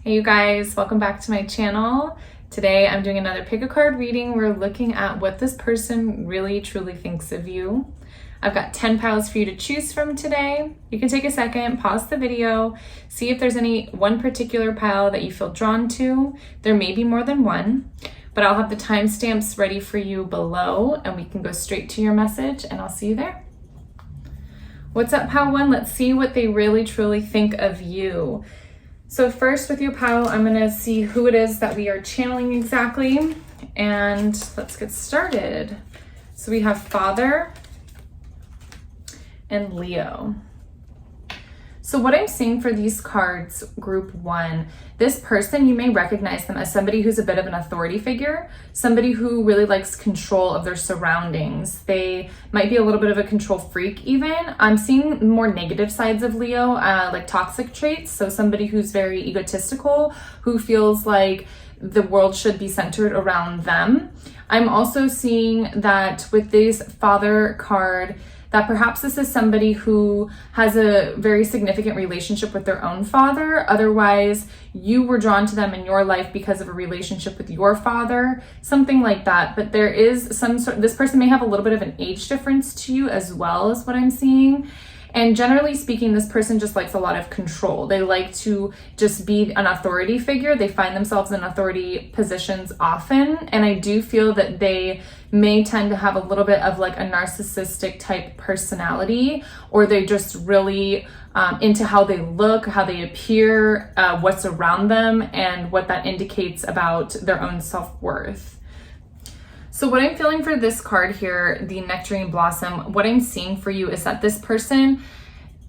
Hey you guys, welcome back to my channel. Today I'm doing another pick a card reading. We're looking at what this person really truly thinks of you. I've got 10 piles for you to choose from today. You can take a second, pause the video, see if there's any one particular pile that you feel drawn to. There may be more than one, but I'll have the timestamps ready for you below and we can go straight to your message and I'll see you there. What's up, pile one? Let's see what they really truly think of you. So first with your pile, I'm gonna see who it is that we are channeling exactly, and let's get started. So we have Father and Leo. So what I'm seeing for these cards, group one, this person, you may recognize them as somebody who's a bit of an authority figure, somebody who really likes control of their surroundings. They might be a little bit of a control freak even. I'm seeing more negative sides of Leo, like toxic traits. So somebody who's very egotistical, who feels like the world should be centered around them. I'm also seeing that with this Father card, that perhaps this is somebody who has a very significant relationship with their own father. Otherwise, you were drawn to them in your life because of a relationship with your father, something like that. But there is some sort, this person may have a little bit of an age difference to you as well, is what I'm seeing. And generally speaking, this person just likes a lot of control. They like to just be an authority figure. They find themselves in authority positions often. And I do feel that they may tend to have a little bit of like a narcissistic type personality, or they're just really into how they look, how they appear, what's around them, and what that indicates about their own self-worth. So what I'm feeling for this card here, the Nectarine Blossom, what I'm seeing for you is that this person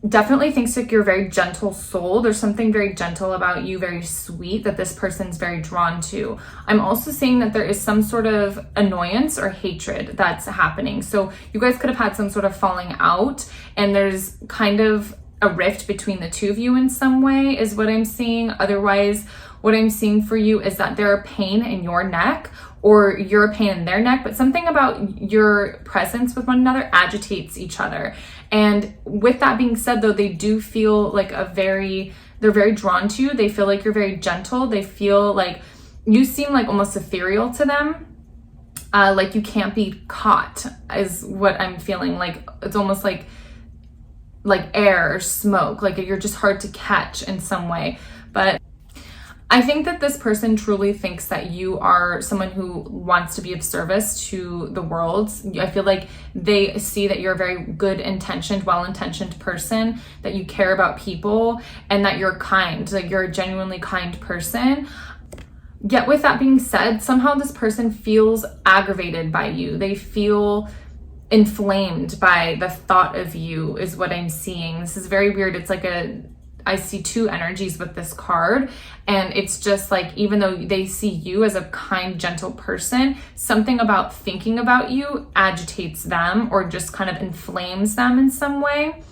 definitely thinks like you're a very gentle soul. There's something very gentle about you, very sweet, that this person's very drawn to. I'm also seeing that there is some sort of annoyance or hatred that's happening. So you guys could have had some sort of falling out, and there's kind of a rift between the two of you in some way is what I'm seeing. Otherwise, what I'm seeing for you is that they're a pain in your neck, or you're a pain in their neck, but something about your presence with one another agitates each other. And with that being said, though, they do feel like they're very drawn to you. They feel like you're very gentle. They feel like you seem like almost ethereal to them. Like you can't be caught is what I'm feeling. Like it's almost like air or smoke, like you're just hard to catch in some way. But I think that this person truly thinks that you are someone who wants to be of service to the world. I feel like they see that you're a very good intentioned, well-intentioned person, that you care about people, and that you're kind, like you're a genuinely kind person. Yet with that being said, somehow this person feels aggravated by you. They feel inflamed by the thought of you is what I'm seeing. This is very weird. It's like I see two energies with this card, and it's just like, even though they see you as a kind, gentle person, something about thinking about you agitates them or just kind of inflames them in some way.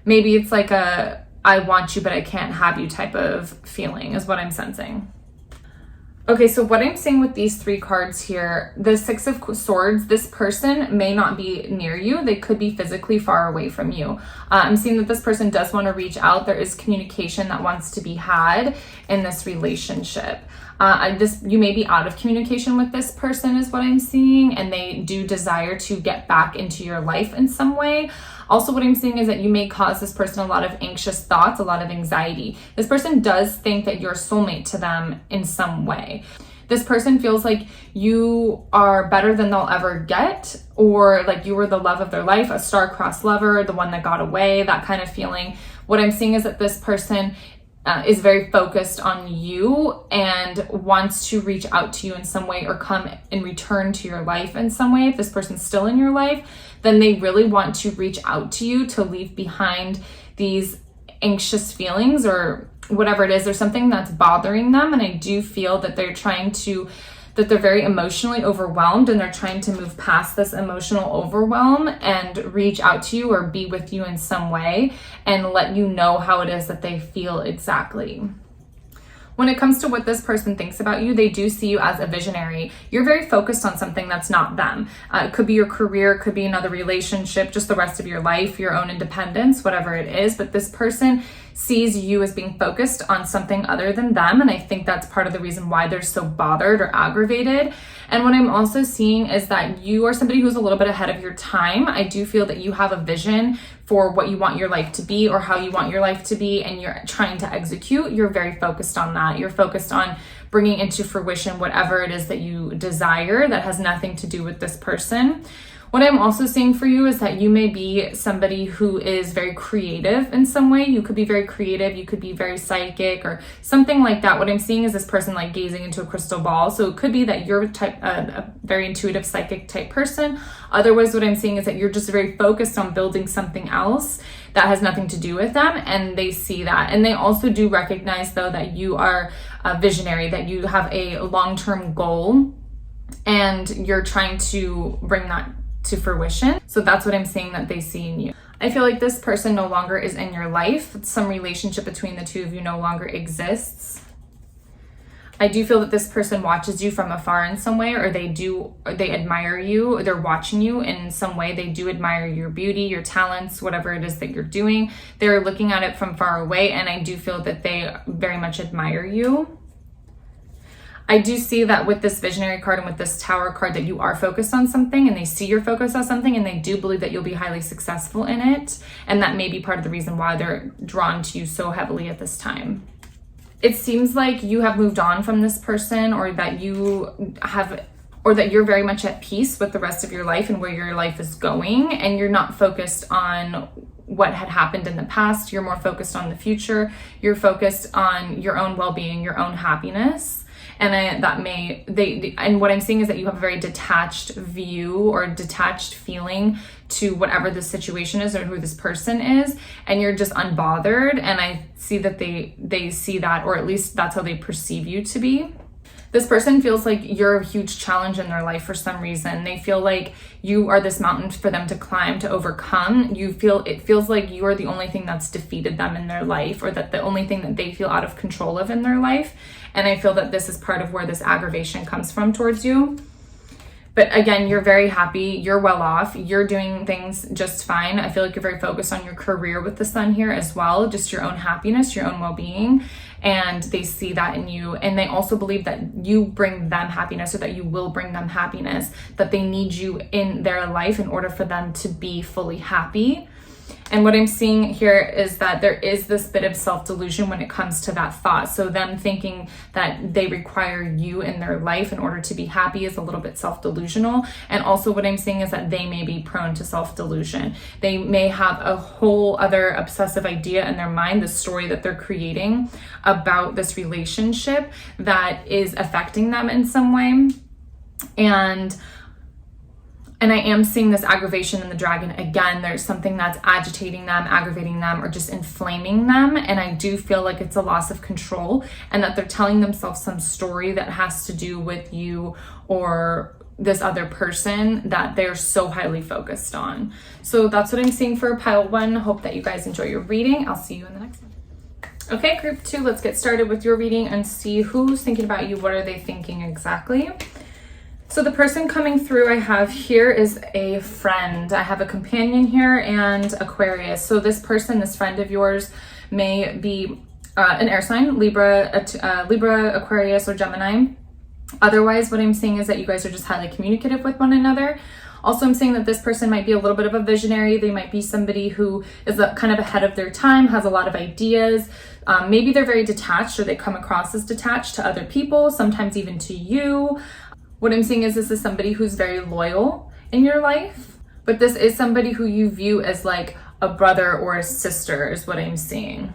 Maybe it's like I want you, but I can't have you type of feeling is what I'm sensing. Okay, so what I'm seeing with these three cards here, the Six of Swords, this person may not be near you. They could be physically far away from you. I'm seeing that this person does want to reach out. There is communication that wants to be had in this relationship. You may be out of communication with this person is what I'm seeing, and they do desire to get back into your life in some way. Also, what I'm seeing is that you may cause this person a lot of anxious thoughts, a lot of anxiety. This person does think that you're a soulmate to them in some way. This person feels like you are better than they'll ever get, or like you were the love of their life, a star-crossed lover, the one that got away, that kind of feeling. What I'm seeing is that this person is very focused on you and wants to reach out to you in some way or come and return to your life in some way. If this person's still in your life, then they really want to reach out to you to leave behind these anxious feelings or whatever it is. There's something that's bothering them, and I do feel that they're very emotionally overwhelmed, and they're trying to move past this emotional overwhelm and reach out to you or be with you in some way and let you know how it is that they feel exactly. When it comes to what this person thinks about you, they do see you as a visionary. You're very focused on something that's not them. It could be your career, it could be another relationship, just the rest of your life, your own independence, whatever it is. But this person sees you as being focused on something other than them. And I think that's part of the reason why they're so bothered or aggravated. And what I'm also seeing is that you are somebody who's a little bit ahead of your time. I do feel that you have a vision for what you want your life to be or how you want your life to be, and you're trying to execute. You're very focused on that. You're focused on bringing into fruition whatever it is that you desire that has nothing to do with this person. What I'm also seeing for you is that you may be somebody who is very creative in some way. You could be very creative, you could be very psychic or something like that. What I'm seeing is this person like gazing into a crystal ball. So it could be that you're a very intuitive psychic type person. Otherwise, what I'm seeing is that you're just very focused on building something else that has nothing to do with them, and they see that. And they also do recognize though that you are a visionary, that you have a long-term goal and you're trying to bring that to fruition. So that's what I'm seeing that they see in you. I feel like this person no longer is in your life. Some relationship between the two of you no longer exists. I do feel that this person watches you from afar in some way, or they admire you, or they're watching you in some way. They do admire your beauty, your talents, whatever it is that you're doing. They're looking at it from far away, and I do feel that they very much admire you. I do see that with this visionary card and with this tower card that you are focused on something, and they see your focus on something, and they do believe that you'll be highly successful in it. And that may be part of the reason why they're drawn to you so heavily at this time. It seems like you have moved on from this person, or that you're very much at peace with the rest of your life and where your life is going, and you're not focused on what had happened in the past. You're more focused on the future. You're focused on your own well-being, your own happiness. And what I'm seeing is that you have a very detached view or detached feeling to whatever the situation is or who this person is, and you're just unbothered. And I see that they see that, or at least that's how they perceive you to be. This person feels like you're a huge challenge in their life for some reason. They feel like you are this mountain for them to climb, to overcome. It feels like you are the only thing that's defeated them in their life, or that the only thing that they feel out of control of in their life. And I feel that this is part of where this aggravation comes from towards you. But again, you're very happy, you're well off, you're doing things just fine. I feel like you're very focused on your career with the sun here as well, just your own happiness, your own well-being. And they see that in you. And they also believe that you bring them happiness, or that you will bring them happiness, that they need you in their life in order for them to be fully happy. And what I'm seeing here is that there is this bit of self-delusion when it comes to that thought. So them thinking that they require you in their life in order to be happy is a little bit self-delusional. And also what I'm seeing is that they may be prone to self-delusion. They may have a whole other obsessive idea in their mind, the story that they're creating about this relationship that is affecting them in some way. And I am seeing this aggravation in the dragon. Again, there's something that's agitating them, aggravating them, or just inflaming them. And I do feel like it's a loss of control, and that they're telling themselves some story that has to do with you or this other person that they're so highly focused on. So that's what I'm seeing for pile 1. Hope that you guys enjoy your reading. I'll see you in the next one. Okay, group 2, let's get started with your reading and see who's thinking about you. What are they thinking exactly? So the person coming through I have here is a friend. I have a companion here and Aquarius. So this person, this friend of yours, may be an air sign, Libra, Aquarius, or Gemini. Otherwise, what I'm seeing is that you guys are just highly communicative with one another. Also, I'm saying that this person might be a little bit of a visionary. They might be somebody who is kind of ahead of their time, has a lot of ideas. Maybe they're very detached, or they come across as detached to other people, sometimes even to you. What I'm seeing is this is somebody who's very loyal in your life, but this is somebody who you view as like a brother or a sister is what I'm seeing.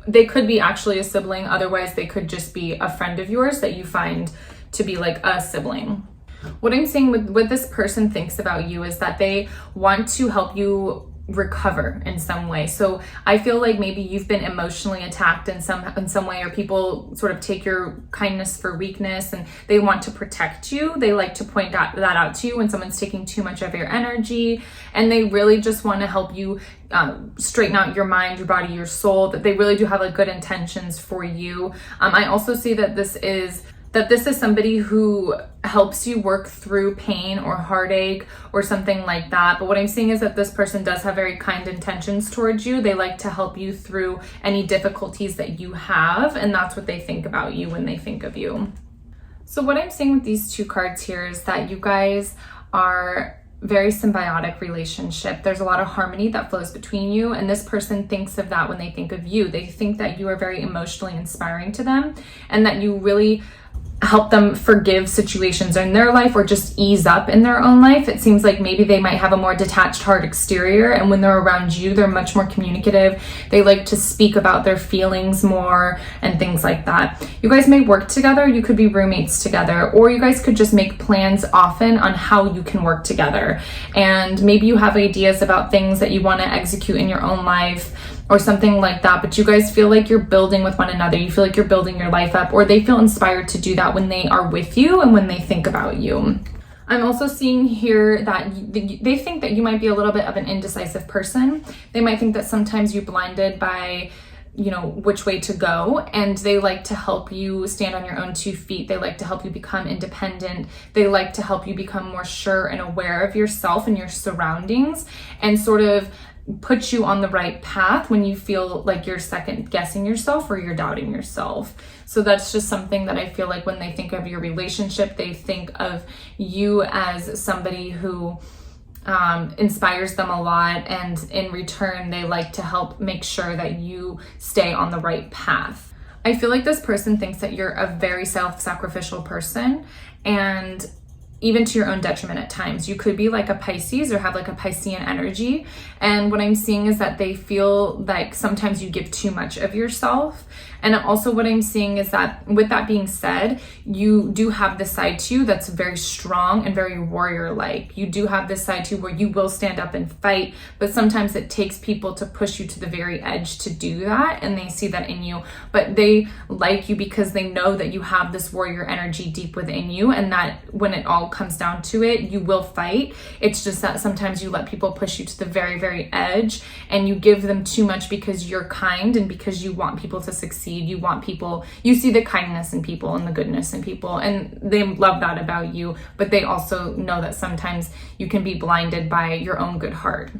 They could be actually a sibling. Otherwise, they could just be a friend of yours that you find to be like a sibling. What I'm saying with what this person thinks about you is that they want to help you recover in some way. So I feel like maybe you've been emotionally attacked in some way, or people sort of take your kindness for weakness and they want to protect you. They like to point that out to you when someone's taking too much of your energy, and they really just want to help you straighten out your mind, your body, your soul, that they really do have like good intentions for you. I also see that this is that this is somebody who helps you work through pain or heartache or something like that. But what I'm seeing is that this person does have very kind intentions towards you. They like to help you through any difficulties that you have, and that's what they think about you when they think of you. So what I'm seeing with these two cards here is that you guys are very symbiotic relationship. There's a lot of harmony that flows between you, and this person thinks of that when they think of you. They think that you are very emotionally inspiring to them and that you really help them forgive situations in their life or just ease up in their own life. It seems like maybe they might have a more detached hard exterior, and when they're around you, they're much more communicative. They like to speak about their feelings more and things like that. You guys may work together. You could be roommates together, or you guys could just make plans often on how you can work together. And maybe you have ideas about things that you want to execute in your own life or something like that, but you guys feel like you're building with one another. You feel like you're building your life up, or they feel inspired to do that when they are with you and when they think about you. I'm also seeing here that they think that you might be a little bit of an indecisive person. They might think that sometimes you're blinded by, you know, which way to go, and they like to help you stand on your own 2 feet. They like to help you become independent. They like to help you become more sure and aware of yourself and your surroundings, and sort of put you on the right path when you feel like you're second guessing yourself or you're doubting yourself. So that's just something that I feel like when they think of your relationship, they think of you as somebody who inspires them a lot, and in return they like to help make sure that you stay on the right path. I feel like this person thinks that you're a very self-sacrificial person, and even to your own detriment at times. You could be like a Pisces or have like a Piscean energy. And what I'm seeing is that they feel like sometimes you give too much of yourself. And also what I'm seeing is that, with that being said, you do have this side to you that's very strong and very warrior-like. You do have this side to you where you will stand up and fight, but sometimes it takes people to push you to the very edge to do that, and they see that in you. But they like you because they know that you have this warrior energy deep within you, and that when it all comes down to it, you will fight. It's just that sometimes you let people push you to the very, very edge, and you give them too much because you're kind and because you want people to succeed. You want people, you see the kindness in people and the goodness in people, and they love that about you, but they also know that sometimes you can be blinded by your own good heart.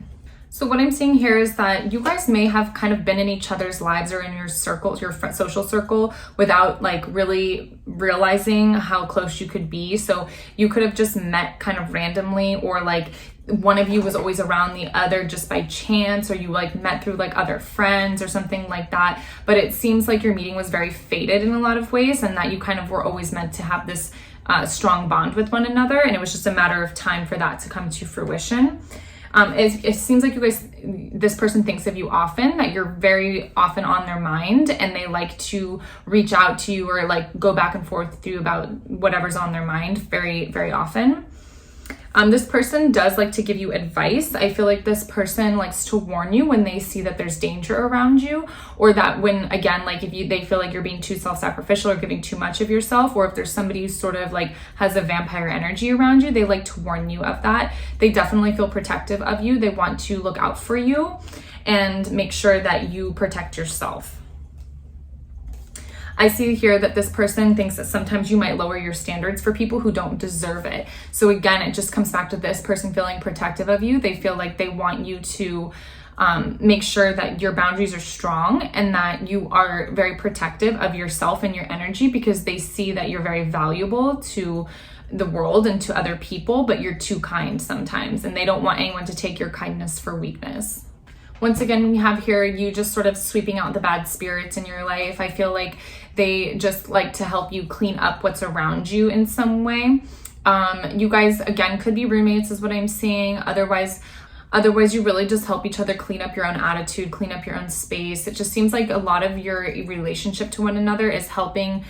So what I'm seeing here is that you guys may have kind of been in each other's lives or in your circle, your social circle, without like really realizing how close you could be. So you could have just met kind of randomly, or like one of you was always around the other just by chance, or you like met through like other friends or something like that. But it seems like your meeting was very fated in a lot of ways, and that you kind of were always meant to have this strong bond with one another, and it was just a matter of time for that to come to fruition. It seems like you guys, this person thinks of you often, that you're very often on their mind, and they like to reach out to you or like go back and forth with you about whatever's on their mind very, very often. This person does like to give you advice. I feel like this person likes to warn you when they see that there's danger around you, or that when, again, like if they feel like you're being too self-sacrificial or giving too much of yourself, or if there's somebody who sort of like has a vampire energy around you, they like to warn you of that. They definitely feel protective of you. They want to look out for you and make sure that you protect yourself. I see here that this person thinks that sometimes you might lower your standards for people who don't deserve it. So again, it just comes back to this person feeling protective of you. They feel like they want you to make sure that your boundaries are strong and that you are very protective of yourself and your energy, because they see that you're very valuable to the world and to other people, but you're too kind sometimes, and they don't want anyone to take your kindness for weakness. Once again, we have here you just sort of sweeping out the bad spirits in your life. I feel like they just like to help you clean up what's around you in some way. You guys, again, could be roommates is what I'm seeing. Otherwise, you really just help each other clean up your own attitude, clean up your own space. It just seems like a lot of your relationship to one another is helping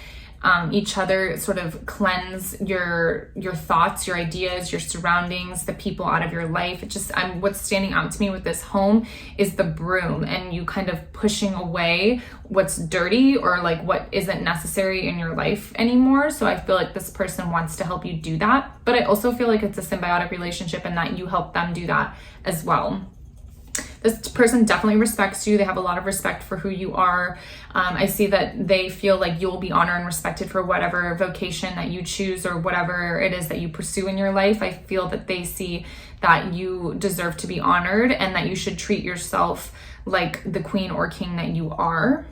each other sort of cleanse your thoughts, your ideas, your surroundings, the people out of your life. It just, what's standing out to me with this home is the broom, and you kind of pushing away what's dirty or like what isn't necessary in your life anymore. So I feel like this person wants to help you do that, but I also feel like it's a symbiotic relationship and that you help them do that as well. This person definitely respects you. They have a lot of respect for who you are. I see that they feel like you'll be honored and respected for whatever vocation that you choose or whatever it is that you pursue in your life. I feel that they see that you deserve to be honored and that you should treat yourself like the queen or king that you are.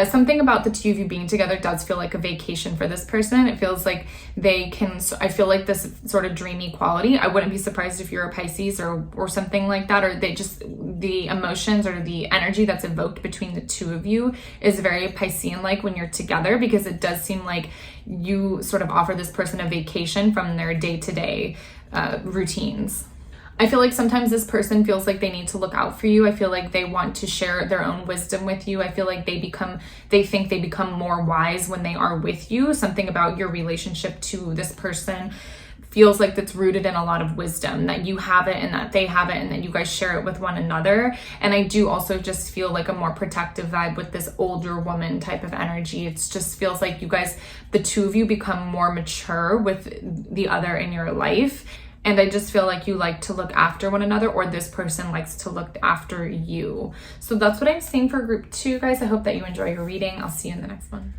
Something about the two of you being together does feel like a vacation for this person. It feels like I feel like this sort of dreamy quality. I wouldn't be surprised if you're a Pisces or something like that, or the emotions or the energy that's evoked between the two of you is very Piscean-like when you're together, because it does seem like you sort of offer this person a vacation from their day-to-day routines. I feel like sometimes this person feels like they need to look out for you. I feel like they want to share their own wisdom with you. I feel like they think they become more wise when they are with you. Something about your relationship to this person feels like that's rooted in a lot of wisdom, that you have it and that they have it and that you guys share it with one another. And I do also just feel like a more protective vibe with this older woman type of energy. It just feels like you guys, the two of you, become more mature with the other in your life. And I just feel like you like to look after one another, or this person likes to look after you. So that's what I'm seeing for group 2, guys. I hope that you enjoy your reading. I'll see you in the next one.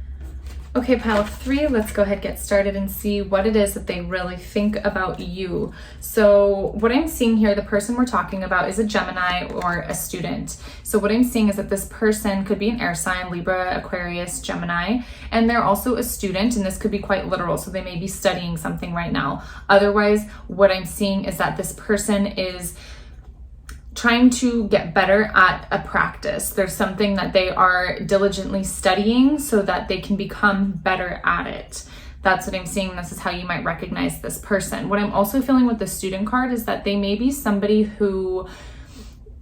Okay, pile 3, let's go ahead, get started and see what it is that they really think about you. So what I'm seeing here, the person we're talking about is a Gemini or a student. So what I'm seeing is that this person could be an air sign, Libra, Aquarius, Gemini, and they're also a student, and this could be quite literal. So they may be studying something right now. Otherwise, what I'm seeing is that this person is trying to get better at a practice. There's something that they are diligently studying so that they can become better at it. That's what I'm seeing. This is how you might recognize this person. What I'm also feeling with the student card is that they may be somebody who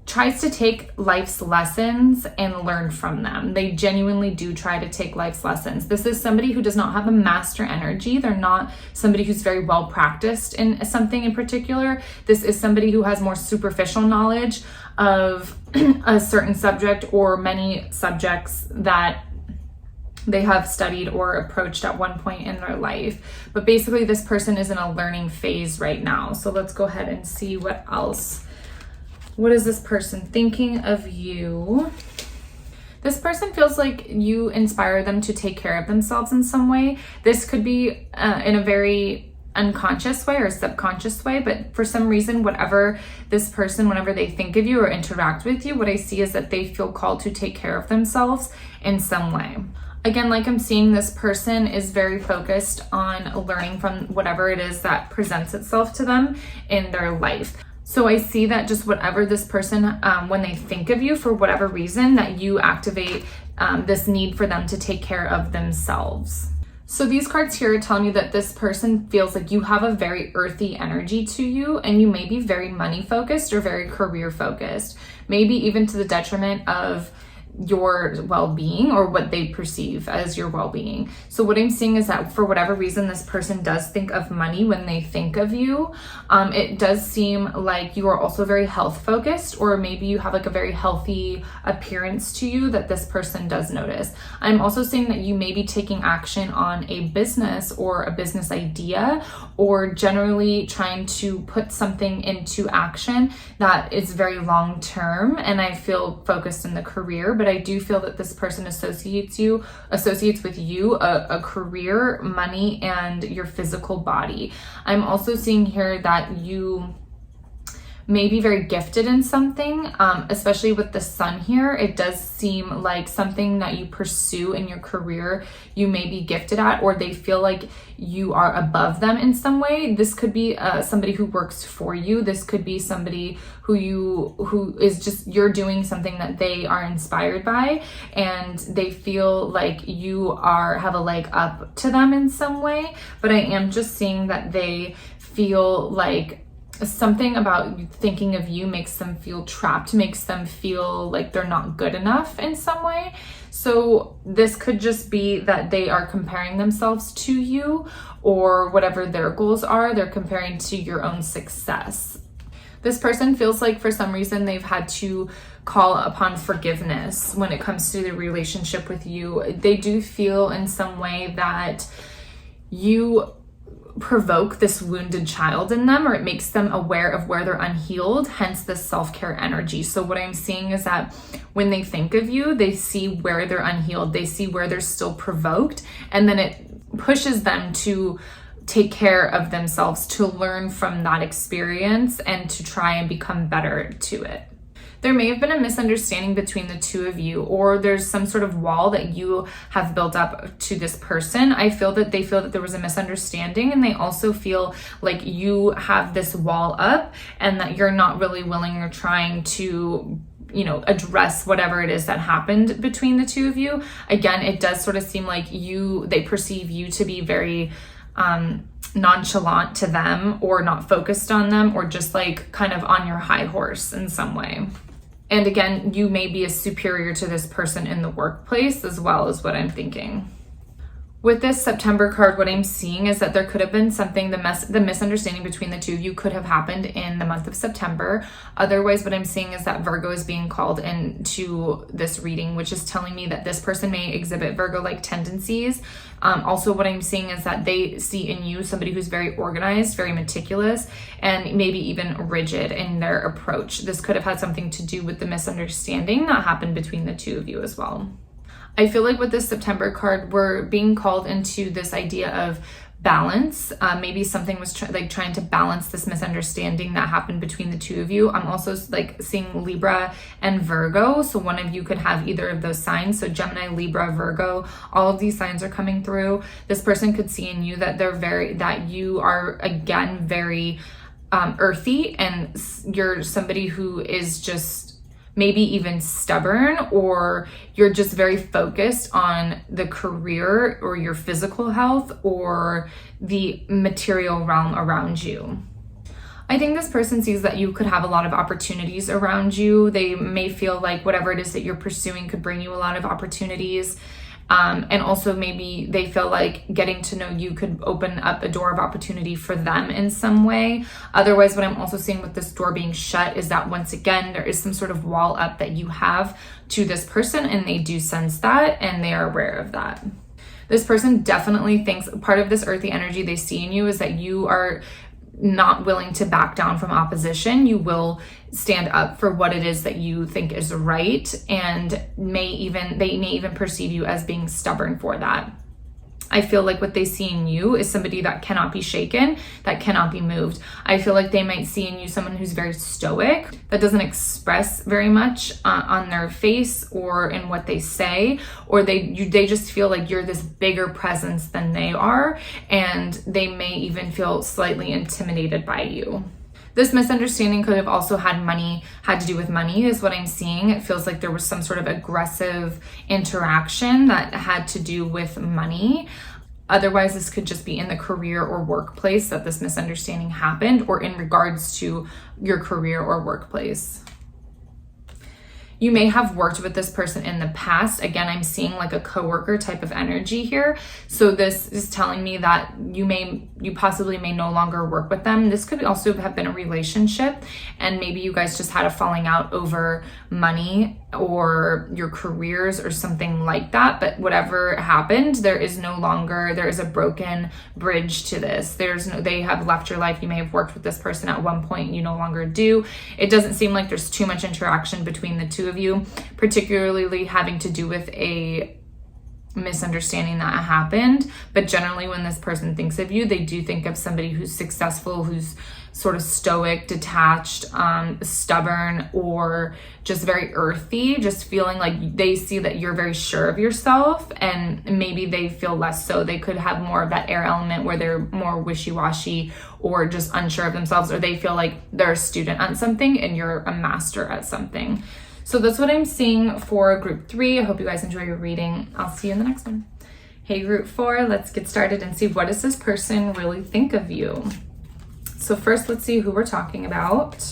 tries to take life's lessons and learn from them. They genuinely do try to take life's lessons. This is somebody who does not have a master energy. They're not somebody who's very well practiced in something in particular. This is somebody who has more superficial knowledge of a certain subject or many subjects that they have studied or approached at one point in their life. But basically, this person is in a learning phase right now. So let's go ahead and see what else. What is this person thinking of you? This person feels like you inspire them to take care of themselves in some way. This could be in a very unconscious way or subconscious way, but for some reason, whenever they think of you or interact with you, what I see is that they feel called to take care of themselves in some way. Again, like I'm seeing, this person is very focused on learning from whatever it is that presents itself to them in their life. So I see that just whatever this person, when they think of you for whatever reason, that you activate this need for them to take care of themselves. So these cards here are telling me that this person feels like you have a very earthy energy to you, and you may be very money focused or very career focused, maybe even to the detriment of your well-being or what they perceive as your well-being. So what I'm seeing is that for whatever reason, this person does think of money when they think of you. It does seem like you are also very health focused, or maybe you have like a very healthy appearance to you that this person does notice. I'm also seeing that you may be taking action on a business or a business idea, or generally trying to put something into action that is very long-term, and I feel focused in the career, but I do feel that this person associates with you a career, money, and your physical body. I'm also seeing here that you may be very gifted in something, especially with the sun here. It does seem like something that you pursue in your career you may be gifted at, or they feel like you are above them in some way. This could be somebody who works for you. This could be somebody who is just, you're doing something that they are inspired by, and they feel like you have a leg up to them in some way. But I am just seeing that they feel like something about thinking of you makes them feel trapped, makes them feel like they're not good enough in some way. So this could just be that they are comparing themselves to you, or whatever their goals are, they're comparing to your own success. This person feels like for some reason they've had to call upon forgiveness when it comes to the relationship with you. They do feel in some way that you provoke this wounded child in them, or it makes them aware of where they're unhealed, hence this self-care energy. So what I'm seeing is that when they think of you, they see where they're unhealed, they see where they're still provoked, and then it pushes them to take care of themselves, to learn from that experience and to try and become better to it. There may have been a misunderstanding between the two of you, or there's some sort of wall that you have built up to this person. I feel that they feel that there was a misunderstanding, and they also feel like you have this wall up and that you're not really willing or trying to, you know, address whatever it is that happened between the two of you. Again, it does sort of seem like they perceive you to be very nonchalant to them, or not focused on them, or just like kind of on your high horse in some way. And again, you may be a superior to this person in the workplace as well, is what I'm thinking. With this September card, what I'm seeing is that there could have been something, the misunderstanding between the two of you could have happened in the month of September. Otherwise, what I'm seeing is that Virgo is being called into this reading, which is telling me that this person may exhibit Virgo-like tendencies. Also, what I'm seeing is that they see in you somebody who's very organized, very meticulous, and maybe even rigid in their approach. This could have had something to do with the misunderstanding that happened between the two of you as well. I feel like with this September card, we're being called into this idea of balance. Maybe something was trying to balance this misunderstanding that happened between the two of you. I'm also like seeing Libra and Virgo. So one of you could have either of those signs. So Gemini, Libra, Virgo, all of these signs are coming through. This person could see in you that that you are, again, very earthy, and you're somebody who is just maybe even stubborn, or you're just very focused on the career or your physical health or the material realm around you. I think this person sees that you could have a lot of opportunities around you. They may feel like whatever it is that you're pursuing could bring you a lot of opportunities. And also maybe they feel like getting to know you could open up a door of opportunity for them in some way. Otherwise, what I'm also seeing with this door being shut is that once again, there is some sort of wall up that you have to this person, and they do sense that and they are aware of that. This person definitely thinks part of this earthy energy they see in you is that you are not willing to back down from opposition. You will stand up for what it is that you think is right, and they may even perceive you as being stubborn for that. I feel like what they see in you is somebody that cannot be shaken, that cannot be moved. I feel like they might see in you someone who's very stoic, that doesn't express very much on their face or in what they say, or they just feel like you're this bigger presence than they are, and they may even feel slightly intimidated by you. This misunderstanding could have also had to do with money, is what I'm seeing. It feels like there was some sort of aggressive interaction that had to do with money. Otherwise, this could just be in the career or workplace that this misunderstanding happened, or in regards to your career or workplace. You may have worked with this person in the past. Again, I'm seeing like a coworker type of energy here. So this is telling me that you possibly may no longer work with them. This could also have been a relationship, and maybe you guys just had a falling out over money or your careers or something like that. But whatever happened, there is a broken bridge to this. They have left your life. You may have worked with this person at one point, you no longer do. It doesn't seem like there's too much interaction between the two of you, particularly having to do with a misunderstanding that happened. But generally, when this person thinks of you, they do think of somebody who's successful, who's sort of stoic, detached, stubborn, or just very earthy, just feeling like they see that you're very sure of yourself, and maybe they feel less so. They could have more of that air element where they're more wishy-washy or just unsure of themselves, or they feel like they're a student at something and you're a master at something. So that's what I'm seeing for group 3. I hope you guys enjoy your reading. I'll see you in the next one. Hey, group 4, let's get started and see, what does this person really think of you? So first, let's see who we're talking about.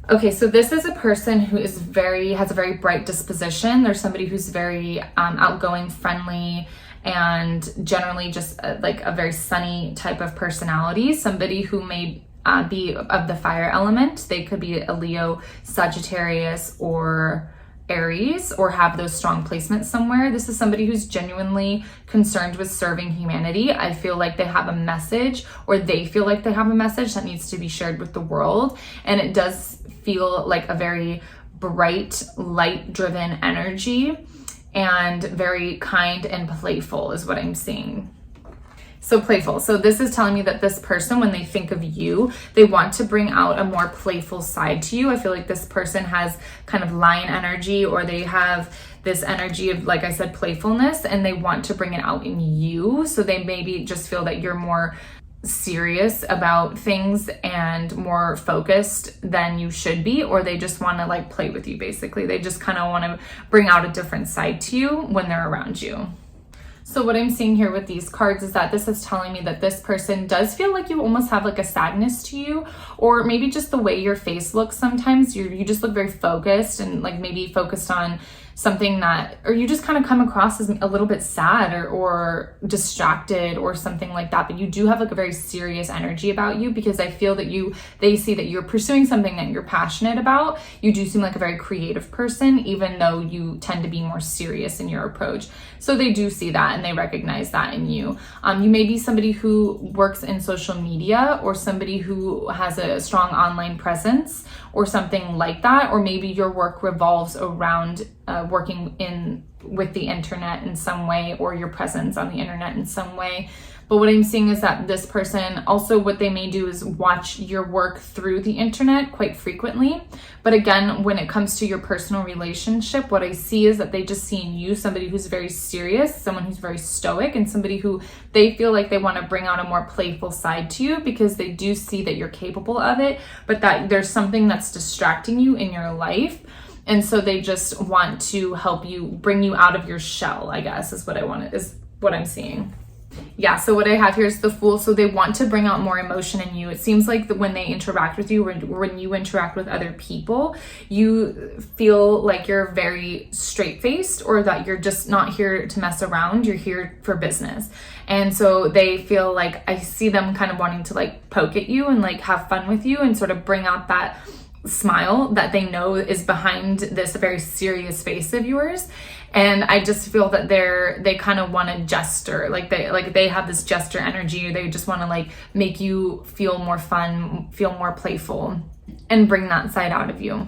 Okay, so this is a person who has a very bright disposition. They're somebody who's very outgoing, friendly, and generally just like a very sunny type of personality. Somebody who may be of the fire element. They could be a Leo, Sagittarius, or Aries or have those strong placements somewhere. This is somebody who's genuinely concerned with serving humanity. I feel like they have a message, or they feel like they have a message that needs to be shared with the world. And it does feel like a very bright, light-driven energy, and very kind and playful is what I'm seeing. So playful. So this is telling me that this person, when they think of you, they want to bring out a more playful side to you. I feel like this person has kind of lion energy, or they have this energy of, like I said, playfulness, and they want to bring it out in you. So they maybe just feel that you're more serious about things and more focused than you should be, or they just want to like play with you. Basically, they just kind of want to bring out a different side to you when they're around you. So what I'm seeing here with these cards is that this is telling me that this person does feel like you almost have like a sadness to you, or maybe just the way your face looks. Sometimes you just look very focused, and like maybe focused on something that, or you just kind of come across as a little bit sad or distracted or something like that. But you do have like a very serious energy about you, because I feel that they see that you're pursuing something that you're passionate about. You do seem like a very creative person, even though you tend to be more serious in your approach. So they do see that and they recognize that in you. You may be somebody who works in social media, or somebody who has a strong online presence or something like that. Or maybe your work revolves around working with the internet in some way, or your presence on the internet in some way. But what I'm seeing is that this person also, what they may do is watch your work through the internet quite frequently. But again, when it comes to your personal relationship, what I see is that they just see in you somebody who's very serious, someone who's very stoic, and somebody who they feel like they want to bring out a more playful side to you, because they do see that you're capable of it, but that there's something that's distracting you in your life. And so they just want to help you, bring you out of your shell, I guess, is what I'm seeing. Yeah, so what I have here is the Fool. So they want to bring out more emotion in you. It seems like that when they interact with you, when you interact with other people, you feel like you're very straight-faced, or that you're just not here to mess around. You're here for business. And so they feel like, I see them kind of wanting to like poke at you and like have fun with you, and sort of bring out that smile that they know is behind this very serious face of yours. And I just feel that they kind of want to gesture, like they have this gesture energy, or they just want to like make you feel more fun, feel more playful, and bring that side out of you.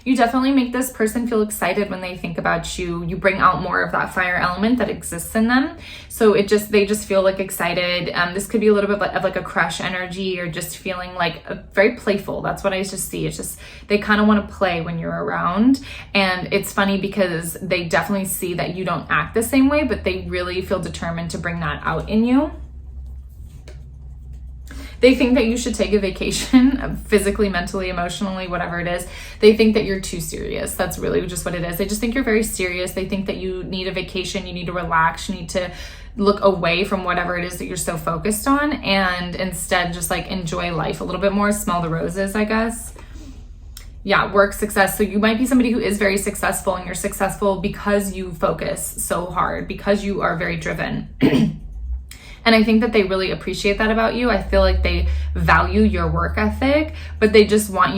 You definitely make this person feel excited when they think about you. You bring out more of that fire element that exists in them. So they just feel like excited. This could be a little bit of like a crush energy, or just feeling like very playful. That's what I just see. It's just, they kind of want to play when you're around. And it's funny because they definitely see that you don't act the same way, but they really feel determined to bring that out in you. They think that you should take a vacation, physically, mentally, emotionally, whatever it is. They think that you're too serious. That's really just what it is. They just think you're very serious. They think that you need a vacation, you need to relax, you need to look away from whatever it is that you're so focused on, and instead just like enjoy life a little bit more, smell the roses, I guess. Yeah, work success. So you might be somebody who is very successful, and you're successful because you focus so hard, because you are very driven. And I think that they really appreciate that about you. I feel like they value your work ethic, but they just want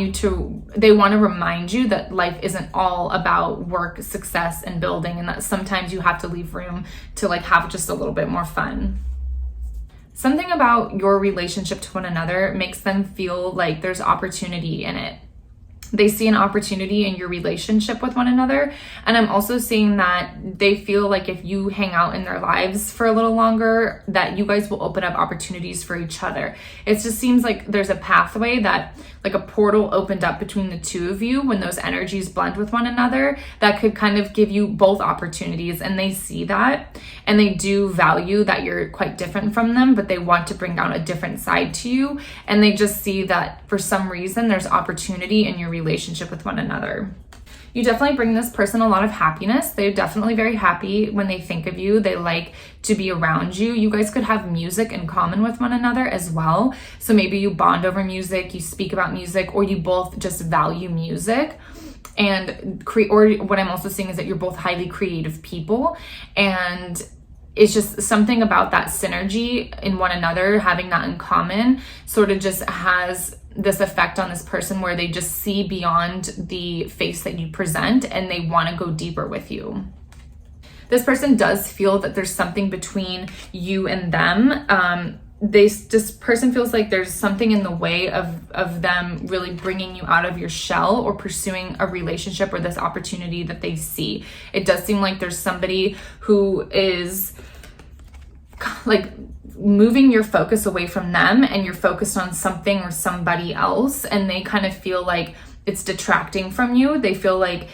they want to remind you that life isn't all about work, success, and building, and that sometimes you have to leave room to like have just a little bit more fun. Something about your relationship to one another makes them feel like there's opportunity in it. They see an opportunity in your relationship with one another. And I'm also seeing that they feel like if you hang out in their lives for a little longer, that you guys will open up opportunities for each other. It just seems like there's a pathway, that like a portal opened up between the two of you when those energies blend with one another, that could kind of give you both opportunities. And they see that, and they do value that you're quite different from them, but they want to bring out a different side to you. And they just see that for some reason there's opportunity in your relationship with one another. You definitely bring this person a lot of happiness. They're definitely very happy when they think of you. They like to be around you. You guys could have music in common with one another as well. So maybe you bond over music, you speak about music, or you both just value music. And or what I'm also seeing is that you're both highly creative people, and it's just something about that synergy in one another, having that in common, sort of just has this effect on this person where they just see beyond the face that you present and they want to go deeper with you. This person does feel that there's something between you and them. This person feels like there's something in the way of them really bringing you out of your shell or pursuing a relationship or this opportunity that they see. It does seem like there's somebody who is like moving your focus away from them and you're focused on something or somebody else, and they kind of feel like it's detracting from you. They feel like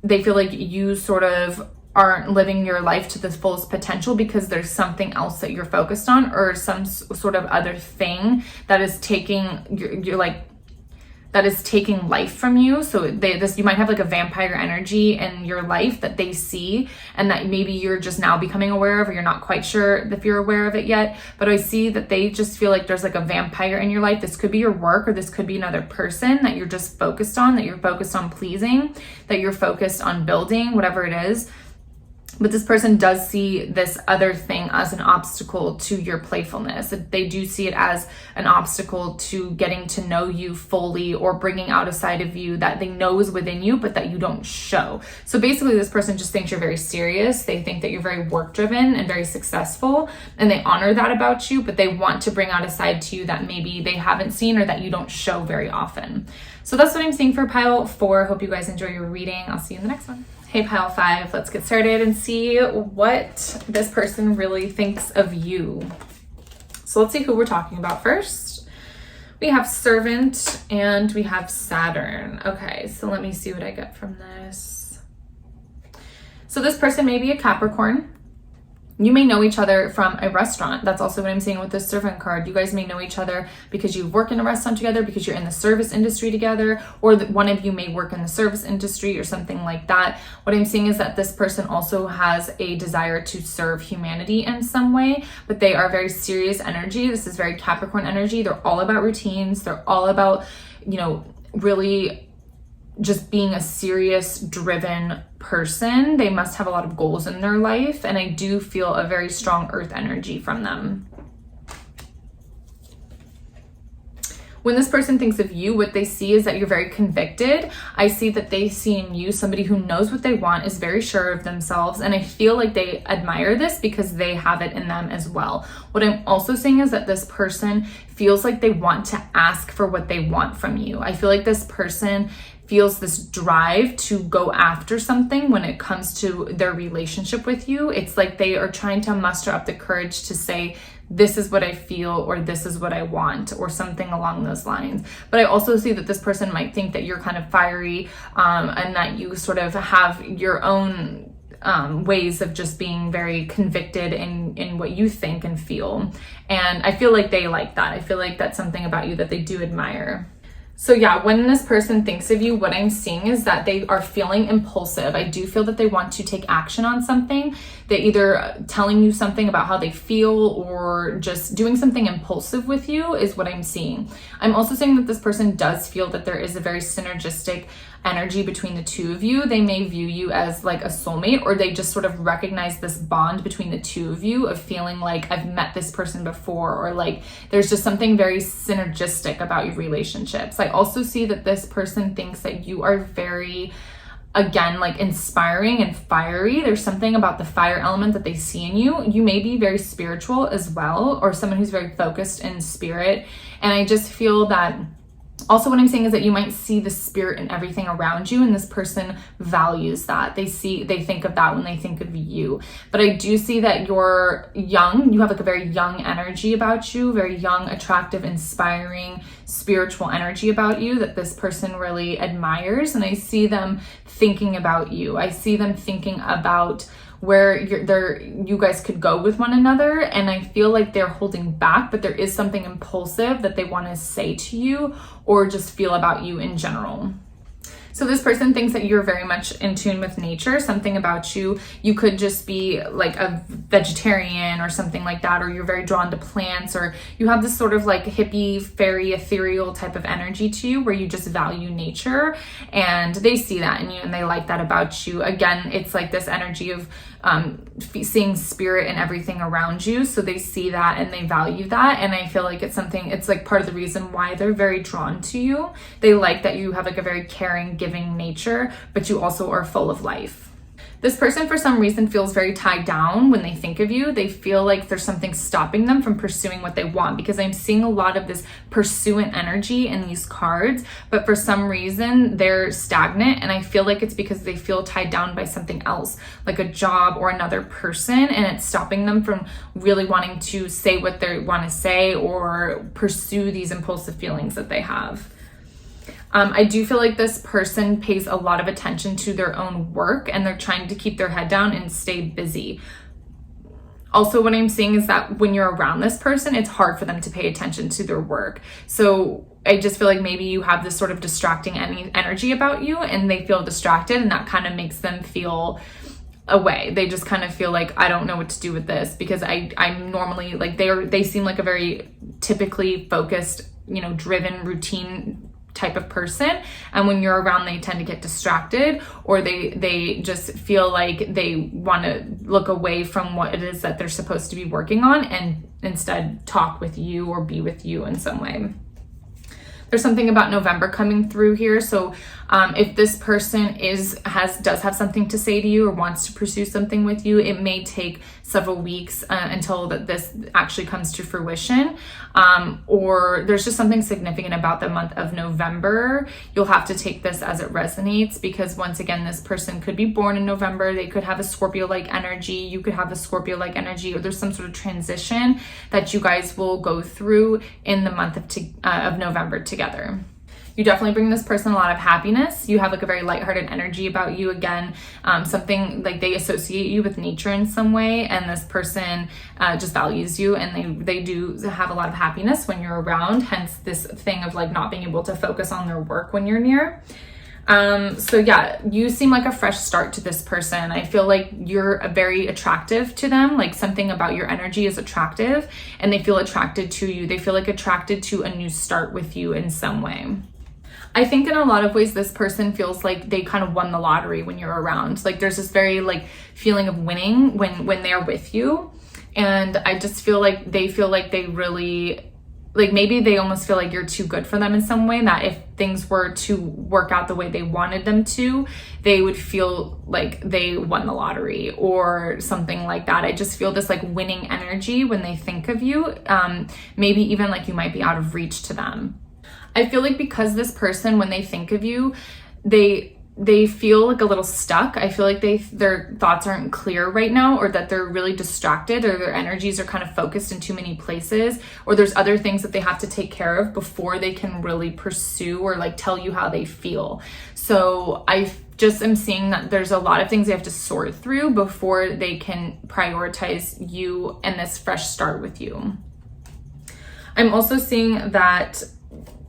you sort of aren't living your life to the fullest potential because there's something else that you're focused on or some sort of other thing that is taking that is taking life from you. So you might have like a vampire energy in your life that they see and that maybe you're just now becoming aware of, or you're not quite sure if you're aware of it yet. But I see that they just feel like there's like a vampire in your life. This could be your work, or this could be another person that you're just focused on, that you're focused on pleasing, that you're focused on building, whatever it is. But this person does see this other thing as an obstacle to your playfulness. They do see it as an obstacle to getting to know you fully or bringing out a side of you that they know is within you, but that you don't show. So basically, this person just thinks you're very serious. They think that you're very work-driven and very successful, and they honor that about you, but they want to bring out a side to you that maybe they haven't seen or that you don't show very often. So that's what I'm seeing for pile 4. Hope you guys enjoy your reading. I'll see you in the next one. Hey, pile 5, let's get started and see what this person really thinks of you. So let's see who we're talking about first. We have Servant and we have Saturn. Okay, so let me see what I get from this. So this person may be a Capricorn. You may know each other from a restaurant. That's also what I'm seeing with this Servant card. You guys may know each other because you work in a restaurant together, because you're in the service industry together, or one of you may work in the service industry or something like that. What I'm seeing is that this person also has a desire to serve humanity in some way, but they are very serious energy. This is very Capricorn energy. They're all about routines. They're all about, really just being a serious, driven person. They must have a lot of goals in their life, and I do feel a very strong earth energy from them. When this person thinks of you, what they see is that you're very convicted. I see that they see in you somebody who knows what they want, is very sure of themselves, and I feel like they admire this because they have it in them as well. What I'm also seeing is that this person feels like they want to ask for what they want from you. I feel like this person feels this drive to go after something when it comes to their relationship with you. It's like they are trying to muster up the courage to say, this is what I feel, or this is what I want, or something along those lines. But I also see that this person might think that you're kind of fiery, and that you sort of have your own ways of just being very convicted in what you think and feel. And I feel like they like that. I feel like that's something about you that they do admire. So yeah, when this person thinks of you, what I'm seeing is that they are feeling impulsive. I do feel that they want to take action on something. They're either telling you something about how they feel or just doing something impulsive with you is what I'm seeing. I'm also saying that this person does feel that there is a very synergistic energy between the two of you. They may view you as like a soulmate, or they just sort of recognize this bond between the two of you of feeling like I've met this person before, or like there's just something very synergistic about your relationships. I also see that this person thinks that you are very, again, like inspiring and fiery. There's something about the fire element that they see in you. You may be very spiritual as well, or someone who's very focused in spirit. And I just feel that also what I'm saying is that you might see the spirit in everything around you, and this person values that. They think of that when they think of you. But I do see that you're young. You have like a very young energy about you, very young, attractive, inspiring, spiritual energy about you that this person really admires. And I see them thinking about you. I see them thinking about where you guys could go with one another, and I feel like they're holding back, but there is something impulsive that they want to say to you or just feel about you in general. So this person thinks that you're very much in tune with nature, something about you. You could just be like a vegetarian or something like that, or you're very drawn to plants, or you have this sort of like hippie, fairy, ethereal type of energy to you where you just value nature, and they see that in you and they like that about you. Again, it's like this energy of seeing spirit and everything around you. So they see that and they value that. And I feel like it's like part of the reason why they're very drawn to you. They like that you have like a very caring, giving nature, but you also are full of life. This person, for some reason, feels very tied down when they think of you. They feel like there's something stopping them from pursuing what they want, because I'm seeing a lot of this pursuant energy in these cards, but for some reason they're stagnant, and I feel like it's because they feel tied down by something else, like a job or another person, and it's stopping them from really wanting to say what they want to say or pursue these impulsive feelings that they have. I do feel like this person pays a lot of attention to their own work, and they're trying to keep their head down and stay busy. Also, what I'm seeing is that when you're around this person, it's hard for them to pay attention to their work. So I just feel like maybe you have this sort of distracting energy about you, and they feel distracted, and that kind of makes them feel away. They just kind of feel like, I don't know what to do with this, because I'm normally like, they seem like a very typically focused, driven, routine type of person, and when you're around, they tend to get distracted, or they just feel like they want to look away from what it is that they're supposed to be working on, and instead talk with you or be with you in some way. There's something about November coming through here. So if this person does have something to say to you or wants to pursue something with you, it may take several weeks until this actually comes to fruition. Or there's just something significant about the month of November. You'll have to take this as it resonates, because once again, this person could be born in November. They could have a Scorpio-like energy. You could have a Scorpio-like energy, or there's some sort of transition that you guys will go through in the month of November together. You definitely bring this person a lot of happiness. You have like a very lighthearted energy about you. Again, something like they associate you with nature in some way, and this person just values you, and they do have a lot of happiness when you're around, hence this thing of like not being able to focus on their work when you're near. So yeah, you seem like a fresh start to this person. I feel like you're very attractive to them. Like something about your energy is attractive, and they feel attracted to you. They feel like attracted to a new start with you in some way. I think in a lot of ways, this person feels like they kind of won the lottery when you're around. Like there's this very like feeling of winning when they're with you. And I just feel like they really, like maybe they almost feel like you're too good for them in some way, that if things were to work out the way they wanted them to, they would feel like they won the lottery or something like that. I just feel this like winning energy when they think of you. Maybe even like you might be out of reach to them. I feel like because this person, when they think of you, they feel like a little stuck. I feel like their thoughts aren't clear right now, or that they're really distracted, or their energies are kind of focused in too many places, or there's other things that they have to take care of before they can really pursue or like tell you how they feel. So I just am seeing that there's a lot of things they have to sort through before they can prioritize you and this fresh start with you. I'm also seeing that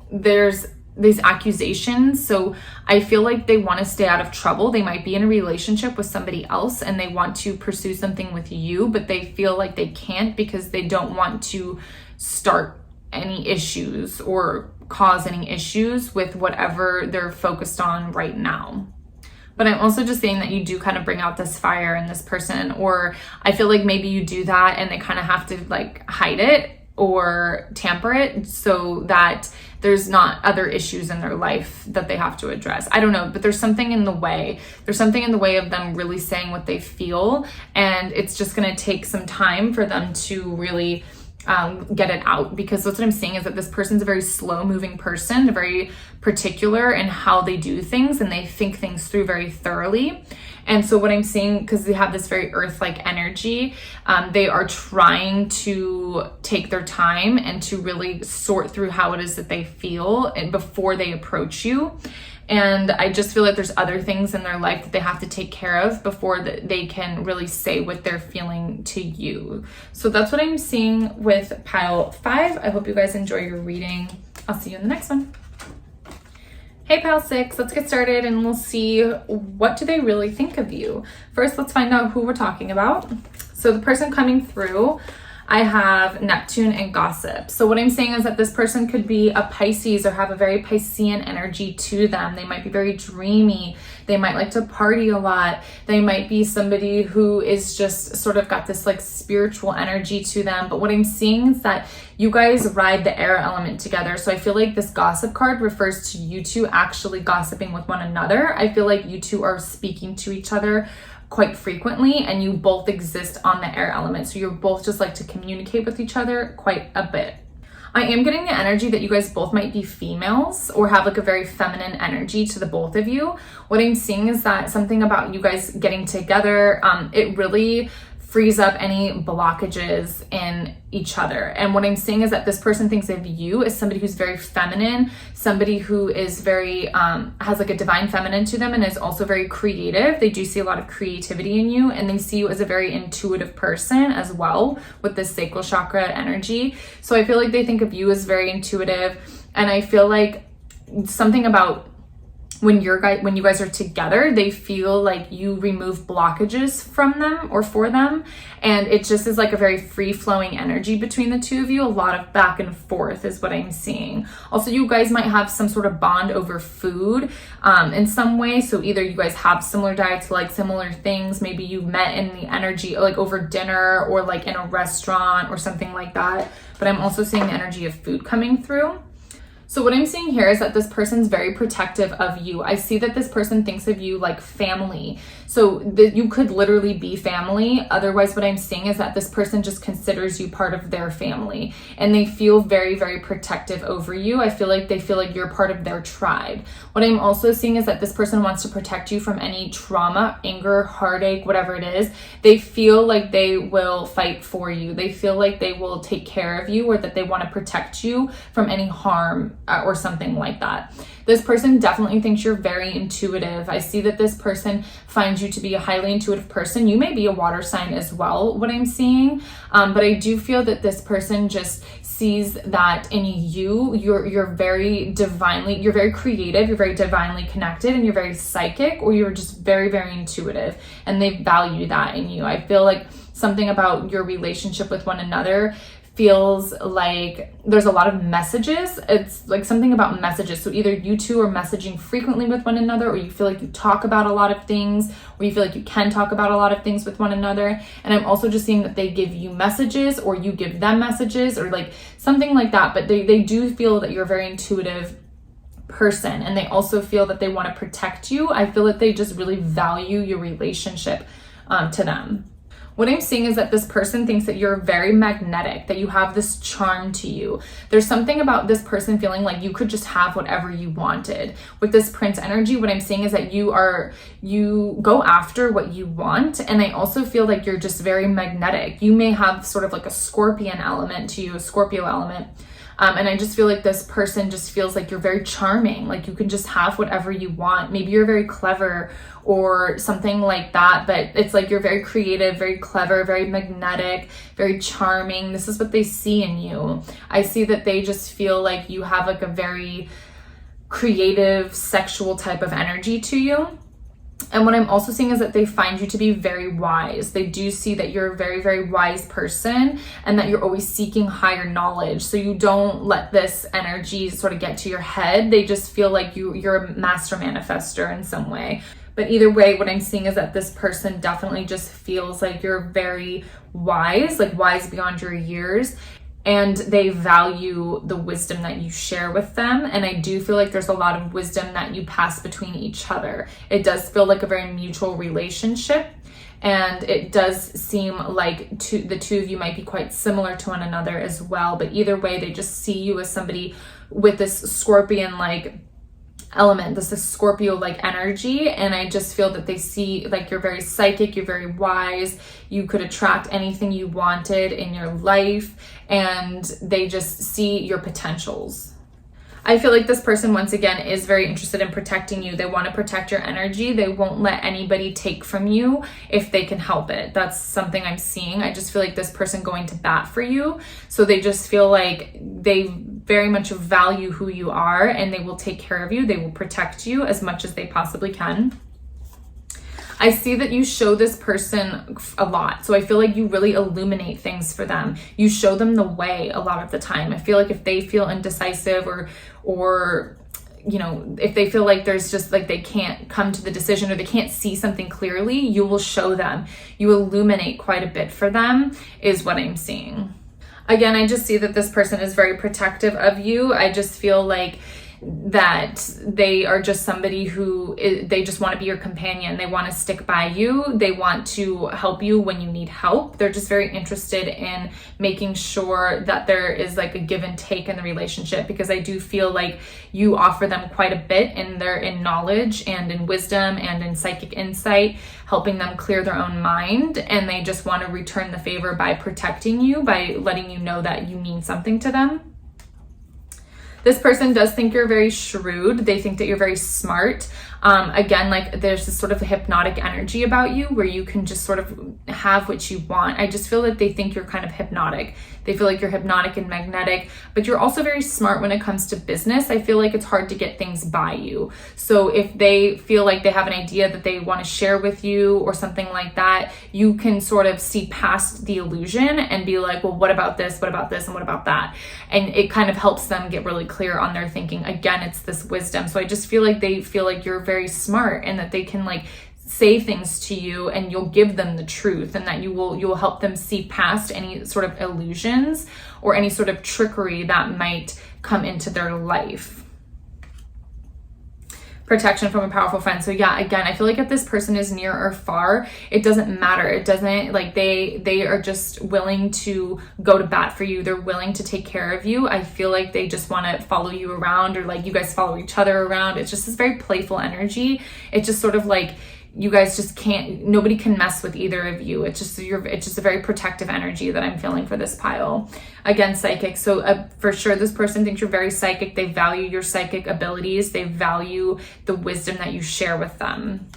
there's these accusations. So I feel like they want to stay out of trouble. They might be in a relationship with somebody else and they want to pursue something with you, but they feel like they can't because they don't want to start any issues or cause any issues with whatever they're focused on right now. But I'm also just saying that you do kind of bring out this fire in this person, or I feel like maybe you do that and they kind of have to like hide it or tamper it so that there's not other issues in their life that they have to address. I don't know, but there's something in the way. There's something in the way of them really saying what they feel, and it's just going to take some time for them to really get it out, because that's what I'm seeing is that this person's a very slow moving person. They're very particular in how they do things, and they think things through very thoroughly. And so what I'm seeing, because they have this very earth-like energy, they are trying to take their time and to really sort through how it is that they feel before they approach you. And I just feel like there's other things in their life that they have to take care of before they can really say what they're feeling to you. So that's what I'm seeing with pile 5. I hope you guys enjoy your reading. I'll see you in the next one. Hey pile 6, let's get started and we'll see what do they really think of you. First, let's find out who we're talking about. So the person coming through, I have Neptune and gossip. So what I'm saying is that this person could be a Pisces or have a very Piscean energy to them. They might be very dreamy. They might like to party a lot. They might be somebody who is just sort of got this like spiritual energy to them. But what I'm seeing is that you guys ride the air element together. So I feel like this gossip card refers to you two actually gossiping with one another. I feel like you two are speaking to each other quite frequently, and you both exist on the air element. So you're both just like to communicate with each other quite a bit. I am getting the energy that you guys both might be females or have like a very feminine energy to the both of you. What I'm seeing is that something about you guys getting together, it really frees up any blockages in each other. And what I'm seeing is that this person thinks of you as somebody who's very feminine, somebody who is very, has like a divine feminine to them and is also very creative. They do see a lot of creativity in you, and they see you as a very intuitive person as well with this sacral chakra energy. So I feel like they think of you as very intuitive, and I feel like something about when you guys are together, they feel like you remove blockages from them or for them, and it just is like a very free-flowing energy between the two of you. A lot of back and forth is what I'm seeing. Also, you guys might have some sort of bond over food in some way. So either you guys have similar diets, like similar things, maybe you met in the energy like over dinner or like in a restaurant or something like that. But I'm also seeing the energy of food coming through. So what I'm seeing here is that this person's very protective of you. I see that this person thinks of you like family. So you could literally be family. Otherwise, what I'm seeing is that this person just considers you part of their family, and they feel very, very protective over you. I feel like they feel like you're part of their tribe. What I'm also seeing is that this person wants to protect you from any trauma, anger, heartache, whatever it is. They feel like they will fight for you. They feel like they will take care of you, or that they want to protect you from any harm or something like that. This person definitely thinks you're very intuitive. I see that this person finds you to be a highly intuitive person. You may be a water sign as well, what I'm seeing. But I do feel that this person just sees that in you, you're very creative, you're very divinely connected, and you're very psychic, or you're just very, very intuitive, and they value that in you. I feel like something about your relationship with one another feels like there's a lot of messages. It's like something about messages. So either you two are messaging frequently with one another, or you feel like you talk about a lot of things, or you feel like you can talk about a lot of things with one another. And I'm also just seeing that they give you messages, or you give them messages, or like something like that. But they do feel that you're a very intuitive person, and they also feel that they want to protect you. I feel that they just really value your relationship to them. What I'm seeing is that this person thinks that you're very magnetic, that you have this charm to you. There's something about this person feeling like you could just have whatever you wanted. With this Prince energy, what I'm seeing is that you go after what you want. And I also feel like you're just very magnetic. You may have sort of like a Scorpion element to you, a Scorpio element. And I just feel like this person just feels like you're very charming, like you can just have whatever you want. Maybe you're very clever or something like that, but it's like you're very creative, very clever, very magnetic, very charming. This is what they see in you. I see that they just feel like you have like a very creative, sexual type of energy to you. And what I'm also seeing is that they find you to be very wise. They do see that you're a very, very wise person, and that you're always seeking higher knowledge. So you don't let this energy sort of get to your head. They just feel like you're a master manifester in some way. But either way, what I'm seeing is that this person definitely just feels like you're very wise, like wise beyond your years. And they value the wisdom that you share with them. And I do feel like there's a lot of wisdom that you pass between each other. It does feel like a very mutual relationship. And it does seem like the two of you might be quite similar to one another as well. But either way, they just see you as somebody with this Scorpion-like element, this is Scorpio-like energy. And I just feel that they see like you're very psychic, you're very wise, you could attract anything you wanted in your life, and they just see your potentials. I feel like this person, once again, is very interested in protecting you. They want to protect your energy. They won't let anybody take from you if they can help it. That's something I'm seeing. I just feel like this person going to bat for you. So they just feel like they very much value who you are, and they will take care of you. They will protect you as much as they possibly can. I see that you show this person a lot. So I feel like you really illuminate things for them. You show them the way a lot of the time. I feel like if they feel indecisive or you know, if they feel like there's just like they can't come to the decision or they can't see something clearly, you will show them. You illuminate quite a bit for them is what I'm seeing. Again, I just see that this person is very protective of you. I just feel like that they are just somebody who they just want to be your companion. They want to stick by you. They want to help you when you need help. They're just very interested in making sure that there is like a give and take in the relationship, because I do feel like you offer them quite a bit in knowledge and in wisdom and in psychic insight, helping them clear their own mind, and they just want to return the favor by protecting you, by letting you know that you mean something to them. This person does think you're very shrewd. They think that you're very smart. Again, like there's this sort of hypnotic energy about you where you can just sort of have what you want. I just feel that they think you're kind of hypnotic. They feel like you're hypnotic and magnetic, but you're also very smart when it comes to business. I feel like it's hard to get things by you. So if they feel like they have an idea that they want to share with you or something like that, you can sort of see past the illusion and be like, well, what about this? What about this? And what about that? And it kind of helps them get really clear on their thinking. Again, it's this wisdom. So I just feel like they feel like you're very smart and that they can like say things to you and you'll give them the truth, and that you will help them see past any sort of illusions or any sort of trickery that might come into their life. Protection from a powerful friend. So yeah, again, I feel like if this person is near or far, it doesn't matter. It doesn't, like they are just willing to go to bat for you. They're willing to take care of you. I feel like they just want to follow you around, or like you guys follow each other around. It's just this very playful energy. It's just sort of like you guys just can't, nobody can mess with either of you. It's just a very protective energy that I'm feeling for this pile. Again, psychic. So for sure, this person thinks you're very psychic. They value your psychic abilities. They value the wisdom that you share with them.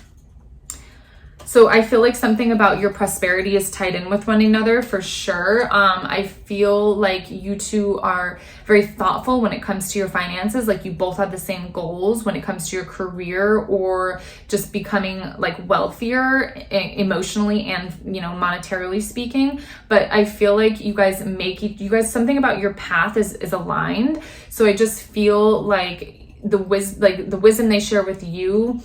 So I feel like something about your prosperity is tied in with one another for sure. I feel like you two are very thoughtful when it comes to your finances. Like you both have the same goals when it comes to your career or just becoming like wealthier emotionally and, you know, monetarily speaking. But I feel like you guys something about your path is aligned. So I just feel like the wisdom they share with you,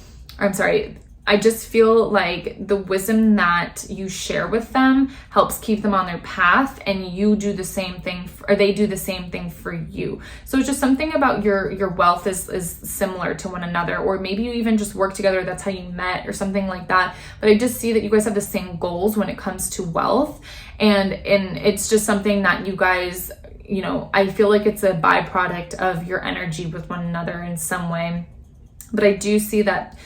I just feel like the wisdom that you share with them helps keep them on their path, and you do the same thing, or they do the same thing for you. So it's just something about your wealth is similar to one another, or maybe you even just work together. That's how you met or something like that. But I just see that you guys have the same goals when it comes to wealth, and it's just something that you guys, you know, I feel like it's a byproduct of your energy with one another in some way. But I do see that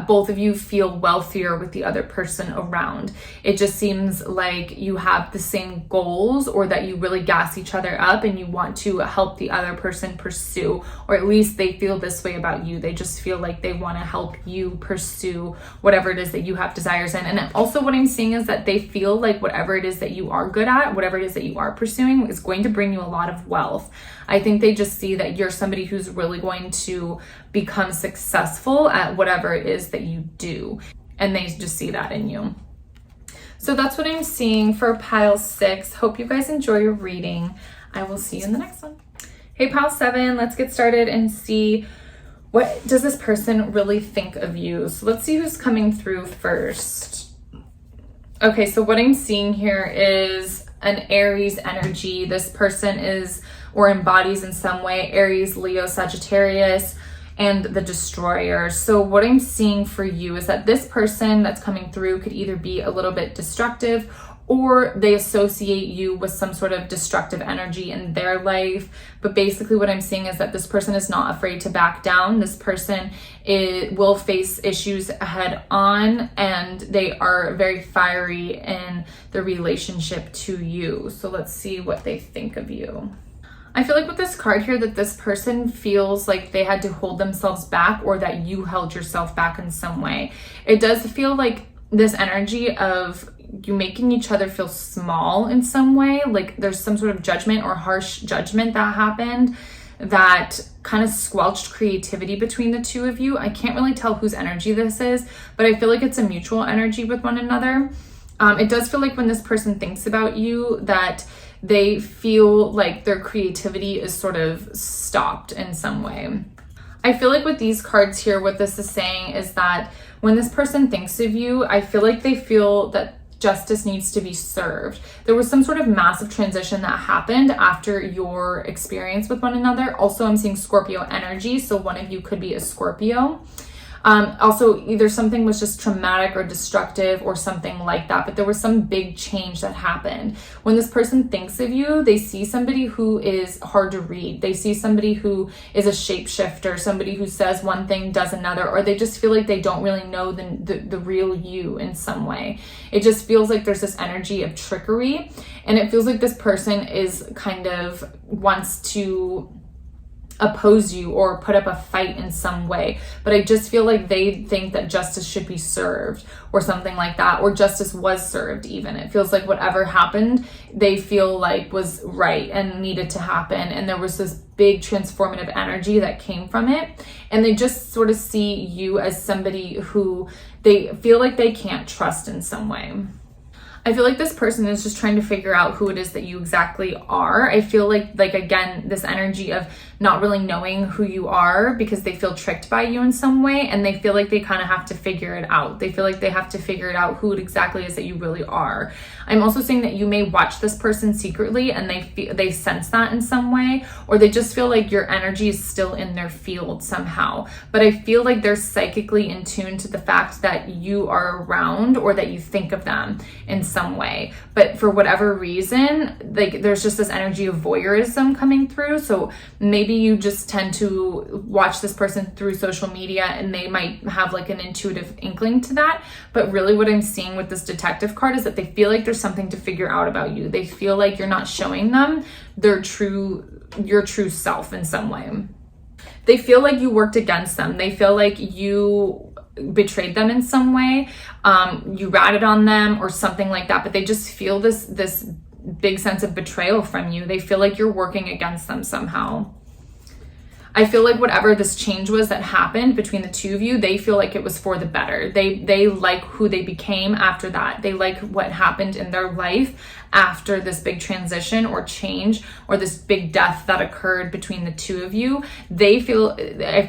both of you feel wealthier with the other person around. It just seems like you have the same goals, or that you really gas each other up and you want to help the other person pursue, or at least they feel this way about you. They just feel like they want to help you pursue whatever it is that you have desires in. And also what I'm seeing is that they feel like whatever it is that you are good at, whatever it is that you are pursuing, is going to bring you a lot of wealth. I think they just see that you're somebody who's really going to become successful at whatever it is that you do. And they just see that in you. So that's what I'm seeing for pile 6. Hope you guys enjoy your reading. I will see you in the next one. Hey, pile 7, let's get started and see what does this person really think of you. So let's see who's coming through first. Okay, so what I'm seeing here is an Aries energy. This person is or embodies in some way Aries, Leo, Sagittarius, and the Destroyer. So what I'm seeing for you is that this person that's coming through could either be a little bit destructive, or they associate you with some sort of destructive energy in their life. But basically what I'm seeing is that this person is not afraid to back down. This person will face issues head on, and they are very fiery in their relationship to you. So let's see what they think of you. I feel like with this card here that this person feels like they had to hold themselves back, or that you held yourself back in some way. It does feel like this energy of you making each other feel small in some way, like there's some sort of judgment or harsh judgment that happened that kind of squelched creativity between the two of you. I can't really tell whose energy this is, but I feel like it's a mutual energy with one another. It does feel like when this person thinks about you that they feel like their creativity is sort of stopped in some way. I feel like with these cards here, what this is saying is that when this person thinks of you, I feel like they feel that justice needs to be served. There was some sort of massive transition that happened after your experience with one another. Also, I'm seeing Scorpio energy, so one of you could be a Scorpio. Also, either something was just traumatic or destructive or something like that, but there was some big change that happened. When this person thinks of you, they see somebody who is hard to read. They see somebody who is a shapeshifter, somebody who says one thing, does another, or they just feel like they don't really know the real you in some way. It just feels like there's this energy of trickery, and it feels like this person is kind of wants to oppose you or put up a fight in some way, but I just feel like they think that justice should be served or something like that, or justice was served. Even it feels like whatever happened, they feel like was right and needed to happen, and there was this big transformative energy that came from it, and they just sort of see you as somebody who they feel like they can't trust in some way. I feel like this person is just trying to figure out who it is that you exactly are. I feel like again, this energy of not really knowing who you are because they feel tricked by you in some way, and they feel like they kind of have to figure it out. They feel like they have to figure it out who it exactly is that you really are. I'm also saying that you may watch this person secretly and they sense that in some way, or they just feel like your energy is still in their field somehow. But I feel like they're psychically in tune to the fact that you are around or that you think of them in some way. But for whatever reason, there's just this energy of voyeurism coming through. So maybe you just tend to watch this person through social media and they might have like an intuitive inkling to that. But really what I'm seeing with this detective card is that they feel like there's something to figure out about you. They feel like you're not showing them your true self in some way. They feel like you worked against them. They feel like you betrayed them in some way. You ratted on them or something like that, but they just feel this big sense of betrayal from you. They feel like you're working against them somehow. I feel like whatever this change was that happened between the two of you, they feel like it was for the better. They like who they became after that. They like what happened in their life after this big transition or change or this big death that occurred between the two of you. I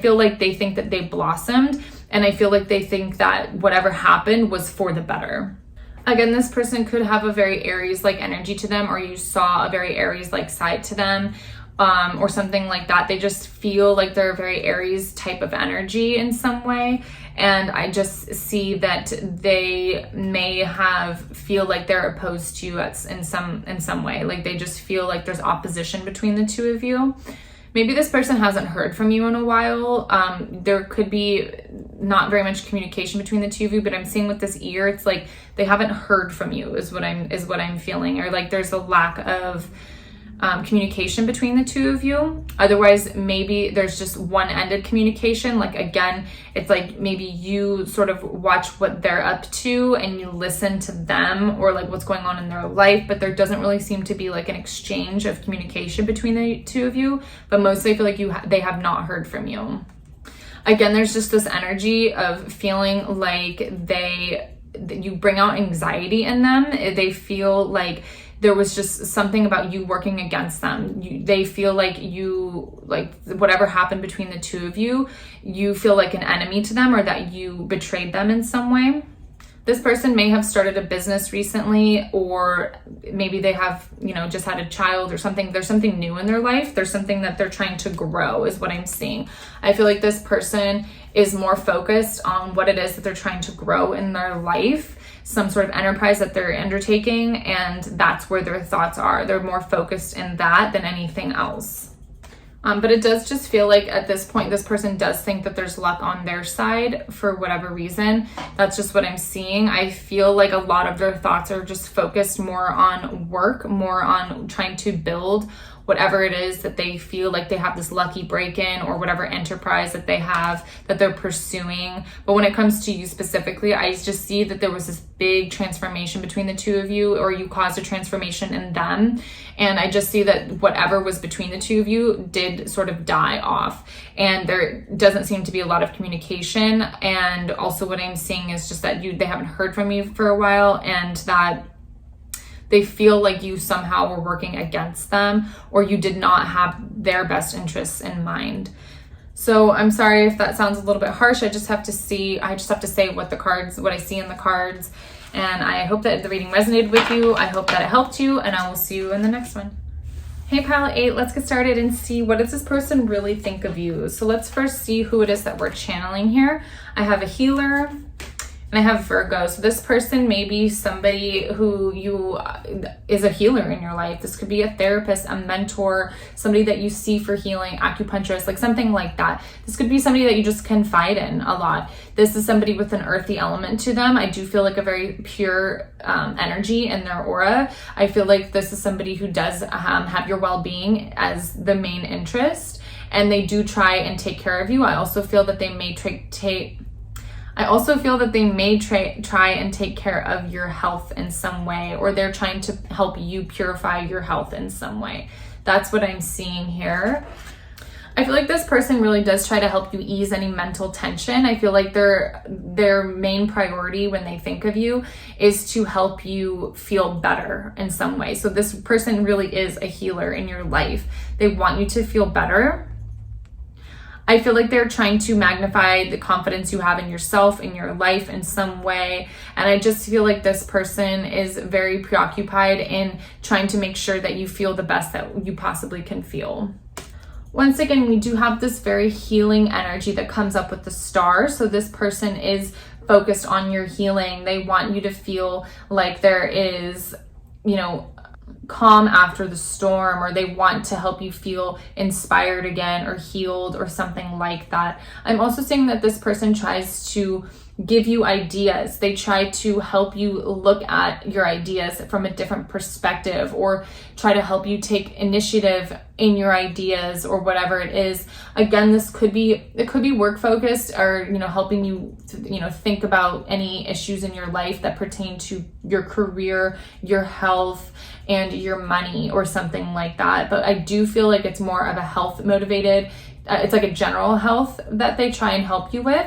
feel like they think that they blossomed, and I feel like they think that whatever happened was for the better. Again, this person could have a very Aries-like energy to them, or you saw a very Aries-like side to them. Or something like that. They just feel like they're a very Aries type of energy in some way. And I just see that they may feel like they're opposed to you in some way. Like they just feel like there's opposition between the two of you. Maybe this person hasn't heard from you in a while. There could be not very much communication between the two of you, but I'm seeing with this ear, it's like they haven't heard from you is what I'm feeling. Or like there's a lack of communication between the two of you. Otherwise, maybe there's just one-ended communication. Like again, it's like maybe you sort of watch what they're up to and you listen to them or like what's going on in their life, but there doesn't really seem to be like an exchange of communication between the two of you. But mostly I feel like they have not heard from you. Again, there's just this energy of feeling like you bring out anxiety in them. They feel like there was just something about you working against them. They feel like whatever happened between the two of you, you feel like an enemy to them or that you betrayed them in some way. This person may have started a business recently, or maybe they have, just had a child or something. There's something new in their life. There's something that they're trying to grow is what I'm seeing. I feel like this person is more focused on what it is that they're trying to grow in their life, some sort of enterprise that they're undertaking, and that's where their thoughts are. They're more focused in that than anything else. But it does just feel like at this point, this person does think that there's luck on their side for whatever reason. That's just what I'm seeing. I feel like a lot of their thoughts are just focused more on work, more on trying to build whatever it is that they feel like they have this lucky break-in or whatever enterprise that they have that they're pursuing. But when it comes to you specifically, I just see that there was this big transformation between the two of you, or you caused a transformation in them. And I just see that whatever was between the two of you did sort of die off, and there doesn't seem to be a lot of communication. And also what I'm seeing is just that they haven't heard from you for a while, and that they feel like you somehow were working against them, or you did not have their best interests in mind. So I'm sorry if that sounds a little bit harsh. I just have to say what I see in the cards. And I hope that the reading resonated with you. I hope that it helped you, and I will see you in the next one. Hey, Pile 8, let's get started and see, what does this person really think of you? So let's first see who it is that we're channeling here. I have a healer, and I have Virgo. So this person may be somebody who is a healer in your life. This could be a therapist, a mentor, somebody that you see for healing, acupuncturist, like something like that. This could be somebody that you just confide in a lot. This is somebody with an earthy element to them. I do feel like a very pure energy in their aura. I feel like this is somebody who does have your well-being as the main interest, and they do try and take care of you. I also feel that they may try and take care of your health in some way, or they're trying to help you purify your health in some way. That's what I'm seeing here. I feel like this person really does try to help you ease any mental tension. I feel like their main priority when they think of you is to help you feel better in some way. So this person really is a healer in your life. They want you to feel better. I feel like they're trying to magnify the confidence you have in yourself, in your life in some way. And I just feel like this person is very preoccupied in trying to make sure that you feel the best that you possibly can feel. Once again, we do have this very healing energy that comes up with the star. So this person is focused on your healing. They want you to feel like there is, calm after the storm, or they want to help you feel inspired again or healed or something like that. I'm also saying that this person tries to give you ideas. They try to help you look at your ideas from a different perspective, or try to help you take initiative in your ideas, or whatever it is. Again, it could be work focused, or helping you think about any issues in your life that pertain to your career, your health, and your money, or something like that. But I do feel like it's more of a health motivated, it's like a general health that they try and help you with.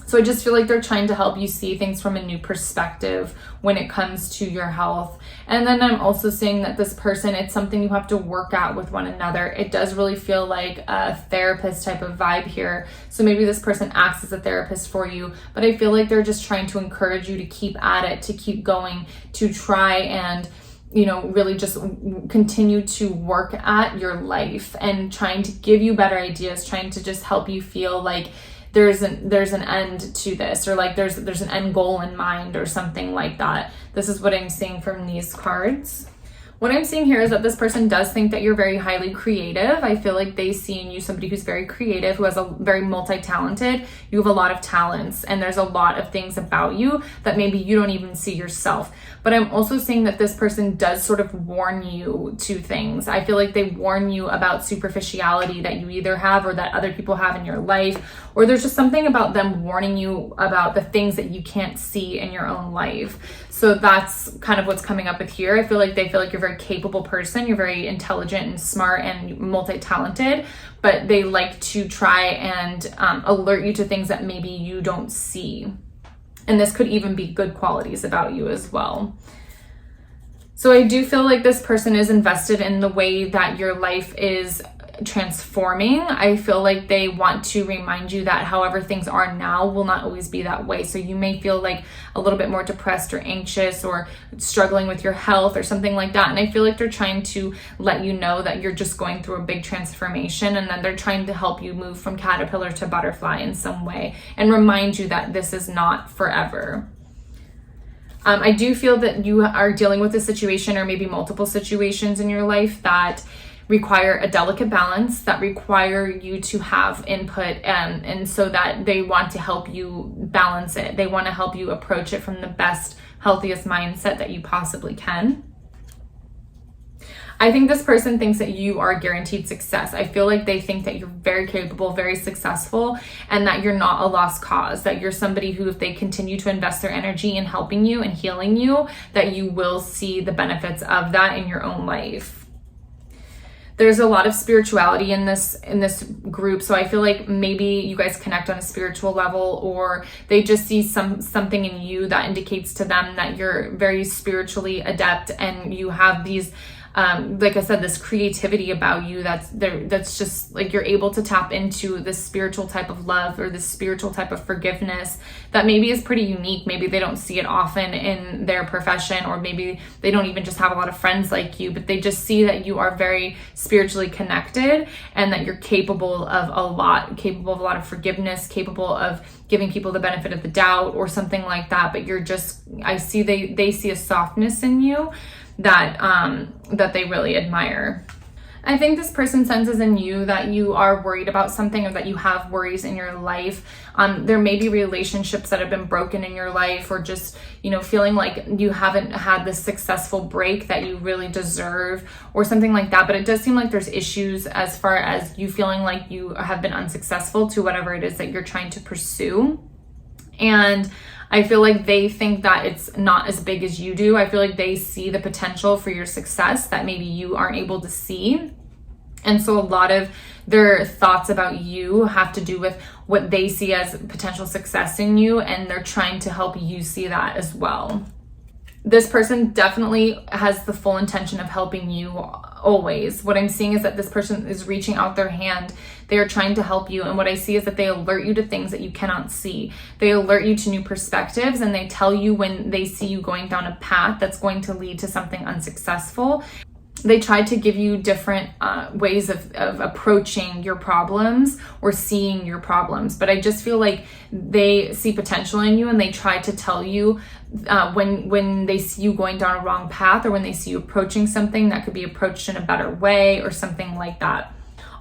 So I just feel like they're trying to help you see things from a new perspective when it comes to your health. And then I'm also saying that this person, it's something you have to work out with one another. It does really feel like a therapist type of vibe here. So maybe this person acts as a therapist for you, but I feel like they're just trying to encourage you to keep at it, to keep going, to try and really just continue to work at your life, and trying to give you better ideas, trying to just help you feel like there's an end to this, or like there's an end goal in mind, or something like that. This is what I'm seeing from these cards. What I'm seeing here is that this person does think that you're very highly creative. I feel like they see in you somebody who's very creative, who has a very multi-talented. You have a lot of talents, and there's a lot of things about you that maybe you don't even see yourself. But I'm also seeing that this person does sort of warn you to things. I feel like they warn you about superficiality that you either have, or that other people have in your life, or there's just something about them warning you about the things that you can't see in your own life. So that's kind of what's coming up with here. I feel like they feel like you're a very capable person. You're very intelligent and smart and multi-talented, but they like to try and alert you to things that maybe you don't see. And this could even be good qualities about you as well. So I do feel like this person is invested in the way that your life is transforming. I feel like they want to remind you that however things are now will not always be that way. So you may feel like a little bit more depressed or anxious, or struggling with your health or something like that. And I feel like they're trying to let you know that you're just going through a big transformation, and then they're trying to help you move from caterpillar to butterfly in some way, and remind you that this is not forever. I do feel that you are dealing with a situation, or maybe multiple situations in your life, that require a delicate balance, that require you to have input, and so that they want to help you balance it. They want to help you approach it from the best, healthiest mindset that you possibly can. I think this person thinks that you are guaranteed success. I feel like they think that you're very capable, very successful, and that you're not a lost cause, that you're somebody who, if they continue to invest their energy in helping you and healing you, that you will see the benefits of that in your own life. There's a lot of spirituality in this group, so I feel like maybe you guys connect on a spiritual level, or they just see something in you that indicates to them that you're very spiritually adept and you have these like I said, this creativity about you that's just like you're able to tap into this spiritual type of love or this spiritual type of forgiveness that maybe is pretty unique. Maybe they don't see it often in their profession, or maybe they don't even just have a lot of friends like you, but they just see that you are very spiritually connected and that you're capable of a lot of forgiveness, capable of giving people the benefit of the doubt or something like that. But you're just, I see they see a softness in you that they really admire. I think this person senses in you that you are worried about something, or that you have worries in your life. There may be relationships that have been broken in your life, or just, feeling like you haven't had this successful break that you really deserve or something like that. But it does seem like there's issues as far as you feeling like you have been unsuccessful to whatever it is that you're trying to pursue. And I feel like they think that it's not as big as you do. I feel like they see the potential for your success that maybe you aren't able to see. And so a lot of their thoughts about you have to do with what they see as potential success in you, and they're trying to help you see that as well. This person definitely has the full intention of helping you always. What I'm seeing is that this person is reaching out their hand. They are trying to help you. And what I see is that they alert you to things that you cannot see. They alert you to new perspectives, and they tell you when they see you going down a path that's going to lead to something unsuccessful. They try to give you different ways of approaching your problems or seeing your problems. But I just feel like they see potential in you, and they try to tell you when they see you going down a wrong path, or when they see you approaching something that could be approached in a better way or something like that.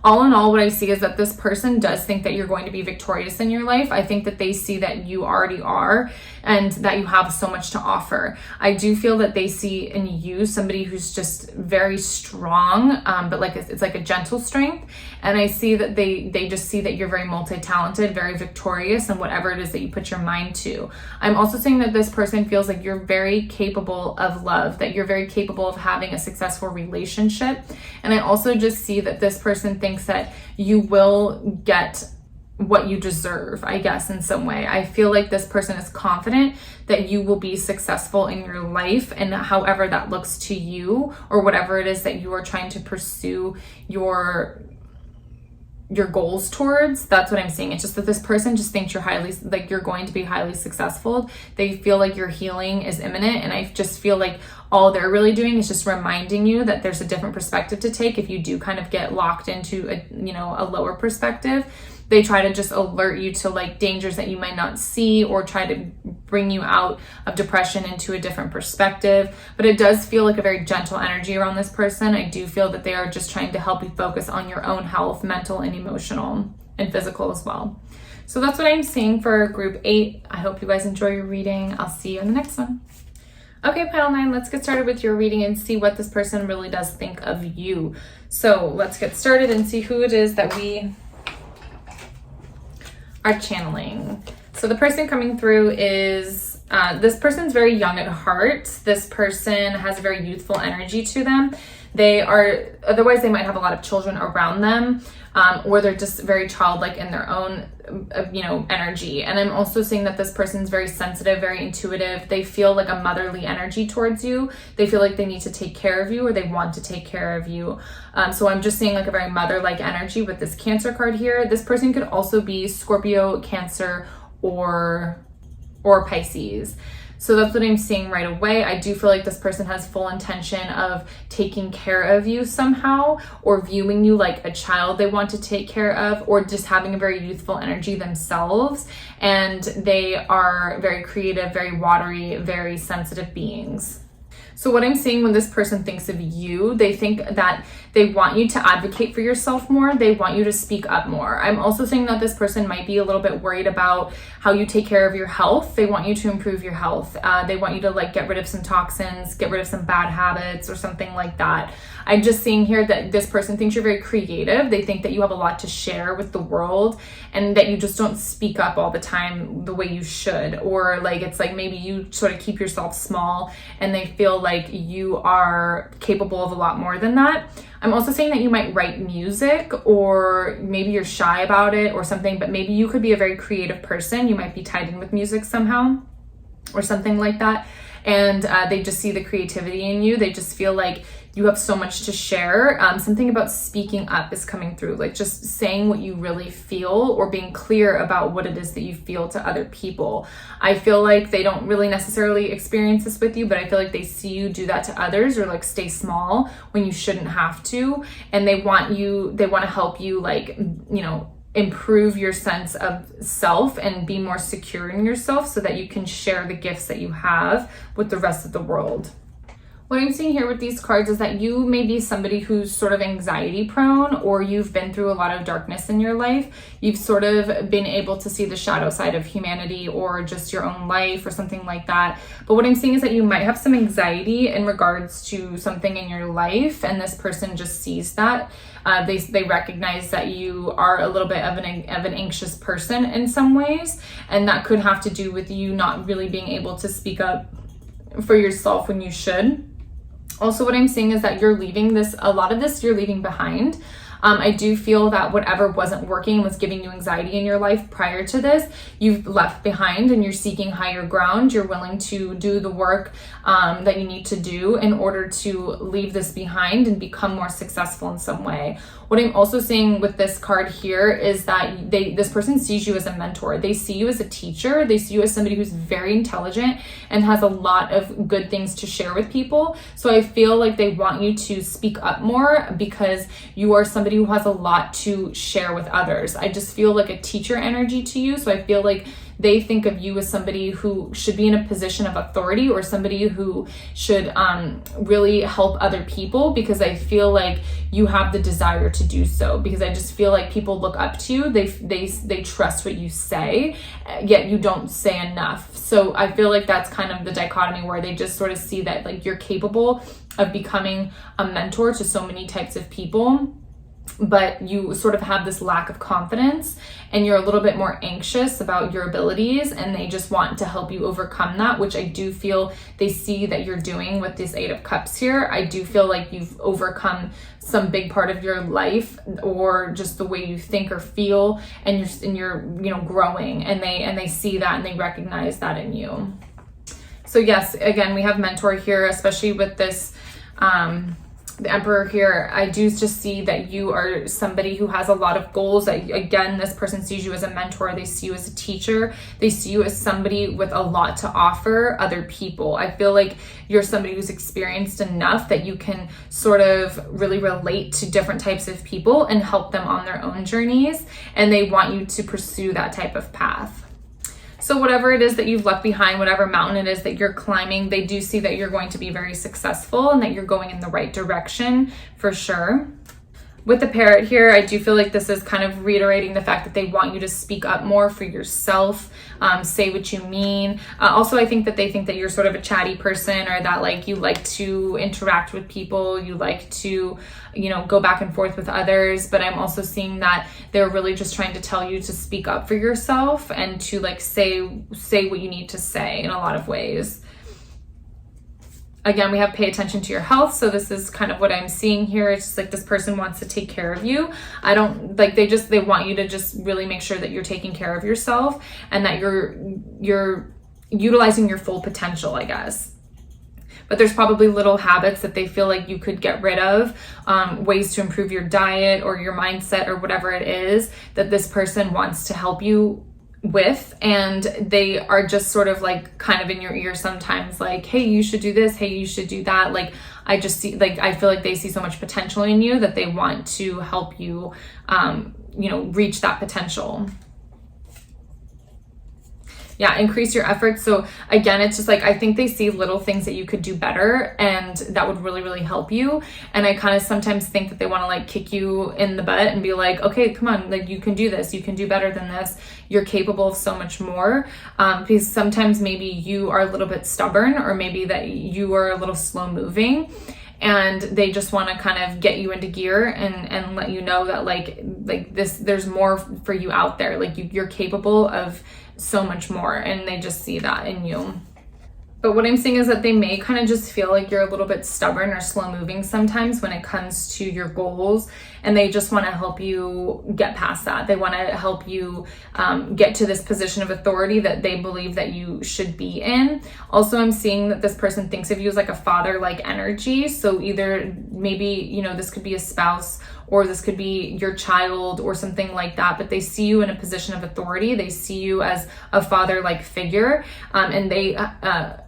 All in all, what I see is that this person does think that you're going to be victorious in your life. I think that they see that you already are, and that you have so much to offer. I do feel that they see in you somebody who's just very strong, but it's like a gentle strength. And I see that they just see that you're very multi-talented, very victorious in whatever it is that you put your mind to. I'm also saying that this person feels like you're very capable of love, that you're very capable of having a successful relationship. And I also just see that this person thinks that you will get what you deserve, I guess, in some way. I feel like this person is confident that you will be successful in your life, and however that looks to you, or whatever it is that you are trying to pursue your goals towards. That's what I'm seeing. It's just that this person just thinks you're going to be highly successful. They feel like your healing is imminent, and I just feel like all they're really doing is just reminding you that there's a different perspective to take if you do kind of get locked into a lower perspective. They try to just alert you to like dangers that you might not see, or try to bring you out of depression into a different perspective. But it does feel like a very gentle energy around this person. I do feel that they are just trying to help you focus on your own health, mental and emotional and physical as well. So that's what I'm seeing for group 8. I hope you guys enjoy your reading. I'll see you in the next one. Okay, pile 9, let's get started with your reading and see what this person really does think of you. So let's get started and see who it is that we are channeling. So the person coming through is, this person's very young at heart. This person has a very youthful energy to them. Otherwise they might have a lot of children around them, or they're just very childlike in their own, energy. And I'm also seeing that this person's very sensitive, very intuitive. They feel like a motherly energy towards you. They feel like they need to take care of you, or they want to take care of you. So I'm just seeing like a very mother-like energy with this Cancer card here. This person could also be Scorpio, Cancer, or Pisces. So that's what I'm seeing right away. I do feel like this person has full intention of taking care of you somehow, or viewing you like a child they want to take care of, or just having a very youthful energy themselves. And they are very creative, very watery, very sensitive beings. So what I'm seeing when this person thinks of you, they think that They want you to advocate for yourself more. They want you to speak up more. I'm also saying that this person might be a little bit worried about how you take care of your health. They want you to improve your health. They want you to like get rid of some toxins, get rid of some bad habits or something like that. I'm just seeing here that this person thinks you're very creative. They think that you have a lot to share with the world and that you just don't speak up all the time the way you should. Or like, it's like maybe you sort of keep yourself small and they feel like you are capable of a lot more than that. I'm also saying that you might write music, or maybe you're shy about it or something, but maybe you could be a very creative person. You might be tied in with music somehow or something like that. And they just see the creativity in you. They just feel like you have so much to share. Something about speaking up is coming through, like just saying what you really feel or being clear about what it is that you feel to other people. I feel like they don't really necessarily experience this with you, but I feel like they see you do that to others or like stay small when you shouldn't have to. And they want to help you like, improve your sense of self and be more secure in yourself so that you can share the gifts that you have with the rest of the world. What I'm seeing here with these cards is that you may be somebody who's sort of anxiety prone, or you've been through a lot of darkness in your life. You've sort of been able to see the shadow side of humanity or just your own life or something like that. But what I'm seeing is that you might have some anxiety in regards to something in your life, and this person just sees that. They recognize that you are a little bit of an anxious person in some ways, and that could have to do with you not really being able to speak up for yourself when you should. Also, what I'm seeing is that you're leaving a lot of this you're leaving behind. I do feel that whatever wasn't working was giving you anxiety in your life prior to this, you've left behind and you're seeking higher ground. You're willing to do the work that you need to do in order to leave this behind and become more successful in some way. What I'm also seeing with this card here is that this person sees you as a mentor. They see you as a teacher. They see you as somebody who's very intelligent and has a lot of good things to share with people. So I feel like they want you to speak up more because you are somebody who has a lot to share with others. I just feel like a teacher energy to you. So I feel like they think of you as somebody who should be in a position of authority or somebody who should really help other people, because I feel like you have the desire to do so, because I just feel like people look up to you. They trust what you say, yet you don't say enough. So I feel like that's kind of the dichotomy where they just sort of see that like you're capable of becoming a mentor to so many types of people, but you sort of have this lack of confidence and you're a little bit more anxious about your abilities, and they just want to help you overcome that, which I do feel they see that you're doing with this Eight of Cups here. I do feel like you've overcome some big part of your life or just the way you think or feel, and you're growing, and they see that and they recognize that in you. So yes, again, we have mentor here, especially with this the Emperor here. I do just see that you are somebody who has a lot of goals. Again, this person sees you as a mentor. They see you as a teacher. They see you as somebody with a lot to offer other people. I feel like you're somebody who's experienced enough that you can sort of really relate to different types of people and help them on their own journeys. And they want you to pursue that type of path. So whatever it is that you've left behind, whatever mountain it is that you're climbing, they do see that you're going to be very successful and that you're going in the right direction for sure. With the Parrot here, I do feel like this is kind of reiterating the fact that they want you to speak up more for yourself, say what you mean. Also, I think that they think that you're sort of a chatty person, or that like you like to interact with people, you like to, go back and forth with others. But I'm also seeing that they're really just trying to tell you to speak up for yourself and to like say what you need to say in a lot of ways. Again, we have pay attention to your health. So this is kind of what I'm seeing here. It's just like this person wants to take care of you. I don't like, they want you to just really make sure that you're taking care of yourself and that you're utilizing your full potential, I guess. But there's probably little habits that they feel like you could get rid of, ways to improve your diet or your mindset or whatever it is that this person wants to help you with, and they are just sort of like kind of in your ear sometimes, like, hey, you should do this, hey, you should do that. Like, I just see, like, I feel like they see so much potential in you that they want to help you reach that potential. Yeah, increase your efforts. So again, it's just like, I think they see little things that you could do better and that would really, really help you. And I kind of sometimes think that they want to like kick you in the butt and be like, okay, come on, like you can do this. You can do better than this. You're capable of so much more. Because sometimes maybe you are a little bit stubborn, or maybe that you are a little slow moving, and they just want to kind of get you into gear and let you know that like this, there's more for you out there. Like you're capable of so much more, and they just see that in you. But what I'm saying is that they may kind of just feel like you're a little bit stubborn or slow moving sometimes when it comes to your goals, and they just want to help you get past that. They want to help you get to this position of authority that they believe that you should be in. Also, I'm seeing that this person thinks of you as like a father-like energy. So either maybe, you know, this could be a spouse, or this could be your child or something like that, but they see you in a position of authority. They see you as a father-like figure, and they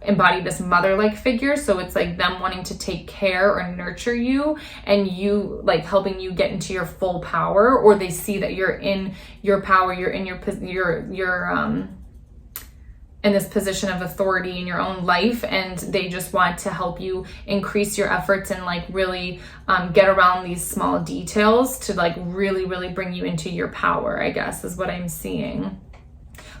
embody this mother-like figure. So it's like them wanting to take care or nurture you, and you like helping you get into your full power, or they see that you're in your power, you're in your in this position of authority in your own life, and they just want to help you increase your efforts and like really get around these small details to like really, really bring you into your power, I guess is what I'm seeing.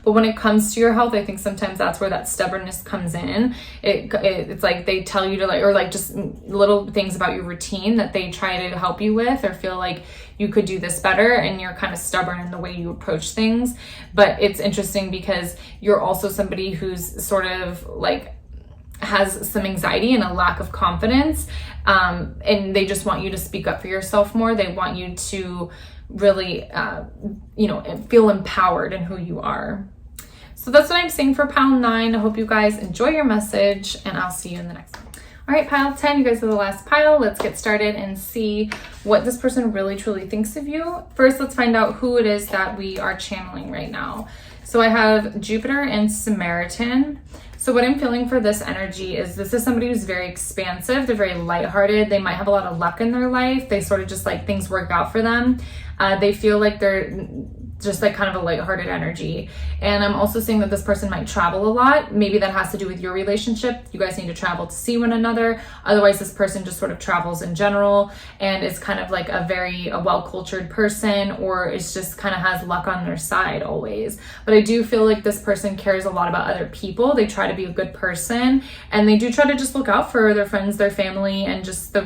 But when it comes to your health, I think sometimes that's where that stubbornness comes in. It's like they tell you to like, or like just little things about your routine that they try to help you with, or feel like you could do this better, and you're kind of stubborn in the way you approach things. But it's interesting because you're also somebody who's sort of like has some anxiety and a lack of confidence, and they just want you to speak up for yourself more. They want you to really, feel empowered in who you are. So that's what I'm saying for pile 9. I hope you guys enjoy your message, and I'll see you in the next one. All right, pile 10, you guys are the last pile. Let's get started and see what this person really, truly thinks of you. First, let's find out who it is that we are channeling right now. So I have Jupiter and Samaritan. So what I'm feeling for this energy is this is somebody who's very expansive. They're very lighthearted. They might have a lot of luck in their life. They sort of just like things work out for them. They feel like they're just like kind of a lighthearted energy. And I'm also seeing that this person might travel a lot. Maybe that has to do with your relationship. You guys need to travel to see one another. Otherwise, this person just sort of travels in general and is kind of like a well-cultured person, or is just kind of has luck on their side always. But I do feel like this person cares a lot about other people. They try to be a good person, and they do try to just look out for their friends, their family, and just the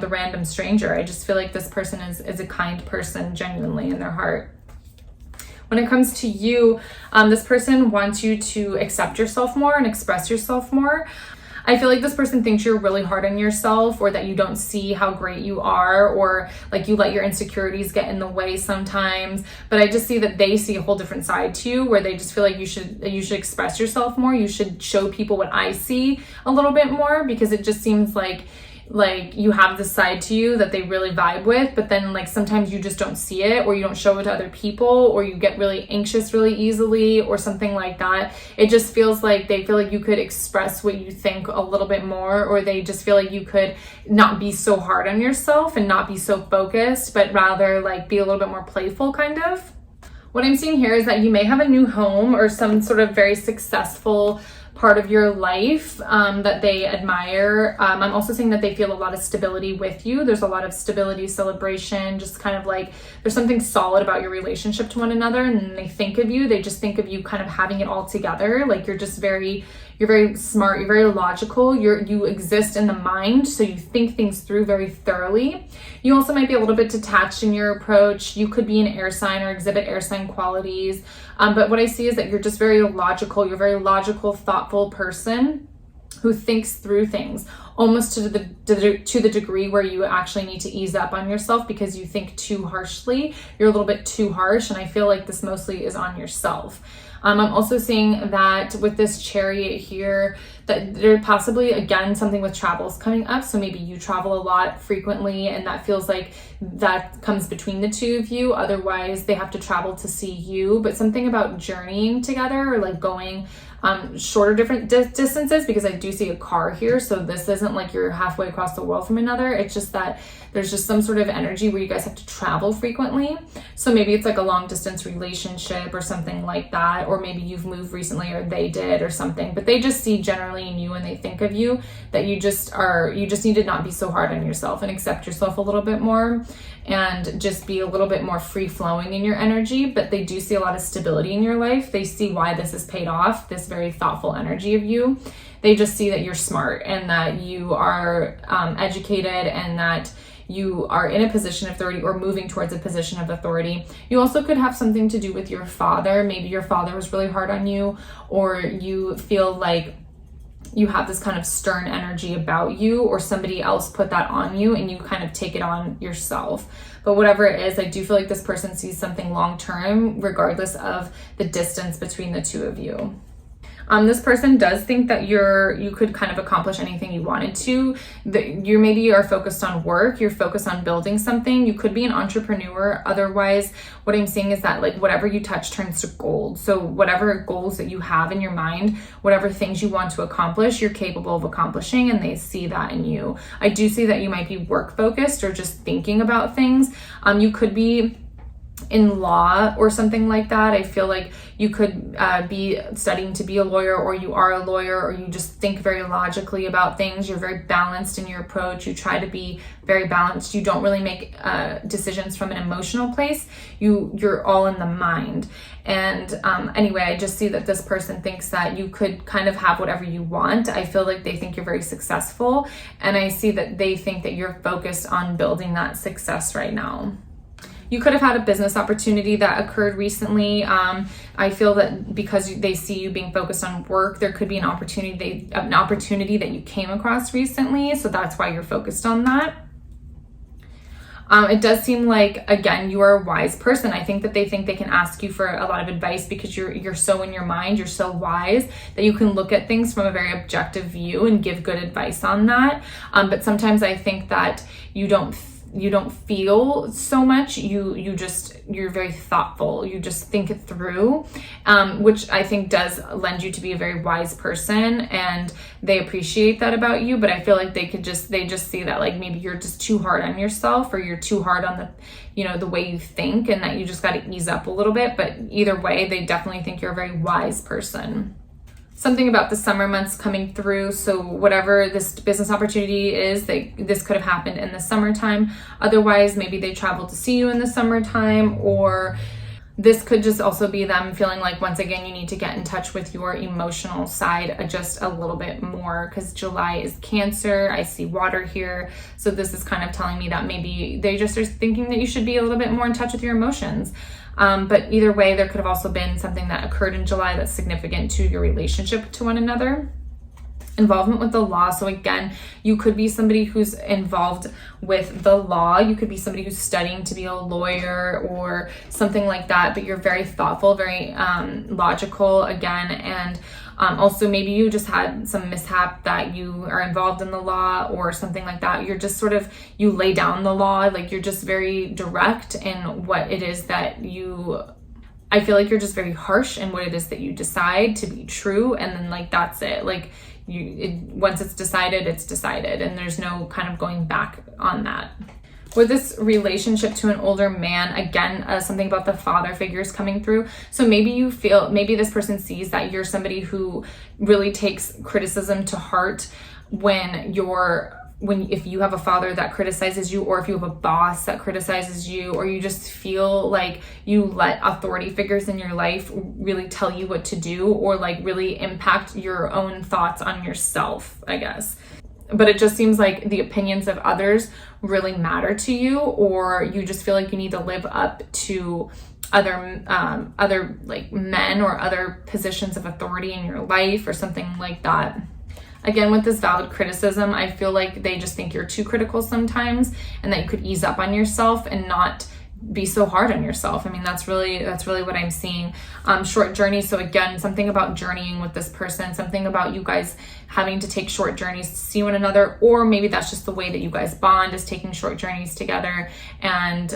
random stranger. I just feel like this person is a kind person genuinely in their heart. When it comes to you, this person wants you to accept yourself more and express yourself more. I feel like this person thinks you're really hard on yourself, or that you don't see how great you are, or like you let your insecurities get in the way sometimes. But I just see that they see a whole different side to you, where they just feel like you should express yourself more. You should show people what I see a little bit more, because it just seems like you have this side to you that they really vibe with, but then like sometimes you just don't see it, or you don't show it to other people, or you get really anxious really easily, or something like that. It just feels like they feel like you could express what you think a little bit more, or they just feel like you could not be so hard on yourself and not be so focused, but rather like be a little bit more playful kind of. What I'm seeing here is that you may have a new home or some sort of very successful part of your life that they admire. I'm also seeing that they feel a lot of stability with you. There's a lot of stability, celebration, just kind of like there's something solid about your relationship to one another, and they think of you, they just think of you kind of having it all together. Like you're very smart, you're very logical, you exist in the mind, so you think things through very thoroughly. You also might be a little bit detached in your approach. You could be an air sign or exhibit air sign qualities. But what I see is that you're just very logical. You're a very logical, thoughtful person who thinks through things almost to the degree where you actually need to ease up on yourself because you think too harshly. You're a little bit too harsh, and I feel like this mostly is on yourself. I'm also seeing that with this Chariot here, that there possibly, again, something with travels coming up. So maybe you travel a lot frequently, and that feels like that comes between the two of you. Otherwise, they have to travel to see you. But something about journeying together, or like going shorter different distances, because I do see a car here. So this isn't like you're halfway across the world from another. It's just that there's just some sort of energy where you guys have to travel frequently. So maybe it's like a long distance relationship or something like that, or maybe you've moved recently or they did or something, but they just see generally in you when they think of you that you just need to not be so hard on yourself and accept yourself a little bit more and just be a little bit more free flowing in your energy. But they do see a lot of stability in your life. They see why this is paid off, this very thoughtful energy of you. They just see that you're smart and that you are educated and that you are in a position of authority or moving towards a position of authority. You also could have something to do with your father. Maybe your father was really hard on you, or you feel like you have this kind of stern energy about you, or somebody else put that on you and you kind of take it on yourself. But whatever it is, I do feel like this person sees something long term, regardless of the distance between the two of you. This person does think that you could kind of accomplish anything you wanted to. That you maybe are focused on work, you're focused on building something. You could be an entrepreneur. Otherwise, what I'm seeing is that like whatever you touch turns to gold. So whatever goals that you have in your mind, whatever things you want to accomplish, you're capable of accomplishing, and they see that in you. I do see that you might be work focused or just thinking about things. You could be in law or something like that. I feel like you could be studying to be a lawyer, or you are a lawyer, or you just think very logically about things. You're very balanced in your approach. You try to be very balanced. You don't really make decisions from an emotional place. You're all in the mind. And anyway, I just see that this person thinks that you could kind of have whatever you want. I feel like they think you're very successful, and I see that they think that you're focused on building that success right now. You could have had a business opportunity that occurred recently. I feel that because they see you being focused on work, there could be an opportunity that you came across recently. So that's why you're focused on that. It does seem like, again, you are a wise person. I think that they think they can ask you for a lot of advice because you're so in your mind, you're so wise that you can look at things from a very objective view and give good advice on that. But sometimes I think that you don't feel so much. You're very thoughtful. You just think it through, which I think does lend you to be a very wise person, and they appreciate that about you. But I feel like they just see that like maybe you're just too hard on yourself, or you're too hard on the way you think, and that you just got to ease up a little bit. But either way, they definitely think you're a very wise person. Something about the summer months coming through. So whatever this business opportunity is, this could have happened in the summertime. Otherwise, maybe they traveled to see you in the summertime, or this could just also be them feeling like, once again, you need to get in touch with your emotional side just a little bit more, because July is Cancer. I see water here. So this is kind of telling me that maybe they just are thinking that you should be a little bit more in touch with your emotions. But either way, there could have also been something that occurred in July that's significant to your relationship to one another. Involvement with the law. So again, you could be somebody who's involved with the law. You could be somebody who's studying to be a lawyer or something like that, but you're very thoughtful, very logical again. And also maybe you just had some mishap that you are involved in the law or something like that. You're just you lay down the law, like you're just very direct in what it is that I feel like you're just very harsh in what it is that you decide to be true. And then like, that's it. Like once it's decided, and there's no kind of going back on that. With this relationship to an older man, again, something about the father figures coming through. So maybe this person sees that you're somebody who really takes criticism to heart if you have a father that criticizes you, or if you have a boss that criticizes you, or you just feel like you let authority figures in your life really tell you what to do, or like really impact your own thoughts on yourself, I guess. But it just seems like the opinions of others really matter to you, or you just feel like you need to live up to other like men or other positions of authority in your life or something like that. Again, with this valid criticism, I feel like they just think you're too critical sometimes, and that you could ease up on yourself and not be so hard on yourself. I mean, that's really what I'm seeing. Short journeys. So again, something about journeying with this person, something about you guys having to take short journeys to see one another, or maybe that's just the way that you guys bond, is taking short journeys together and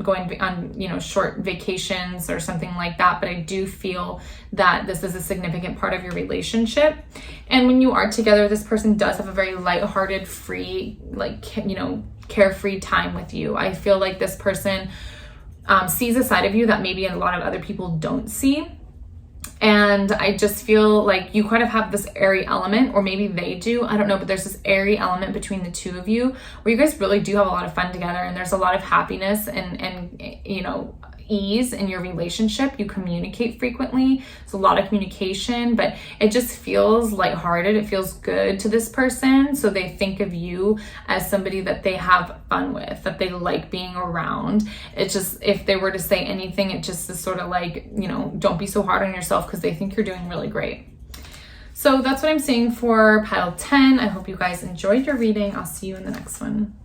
going on, you know, short vacations or something like that. But I do feel that this is a significant part of your relationship. And when you are together, this person does have a very lighthearted, free, like, you know, carefree time with you. I feel like this person sees a side of you that maybe a lot of other people don't see. And I just feel like you kind of have this airy element, or maybe they do, I don't know, but there's this airy element between the two of you where you guys really do have a lot of fun together, and there's a lot of happiness and you know, ease in your relationship. You communicate frequently. It's a lot of communication, but it just feels lighthearted. It feels good to this person. So they think of you as somebody that they have fun with, that they like being around. It's just, if they were to say anything, it just is sort of like, you know, don't be so hard on yourself, because they think you're doing really great. So that's what I'm seeing for pile 10. I hope you guys enjoyed your reading. I'll see you in the next one.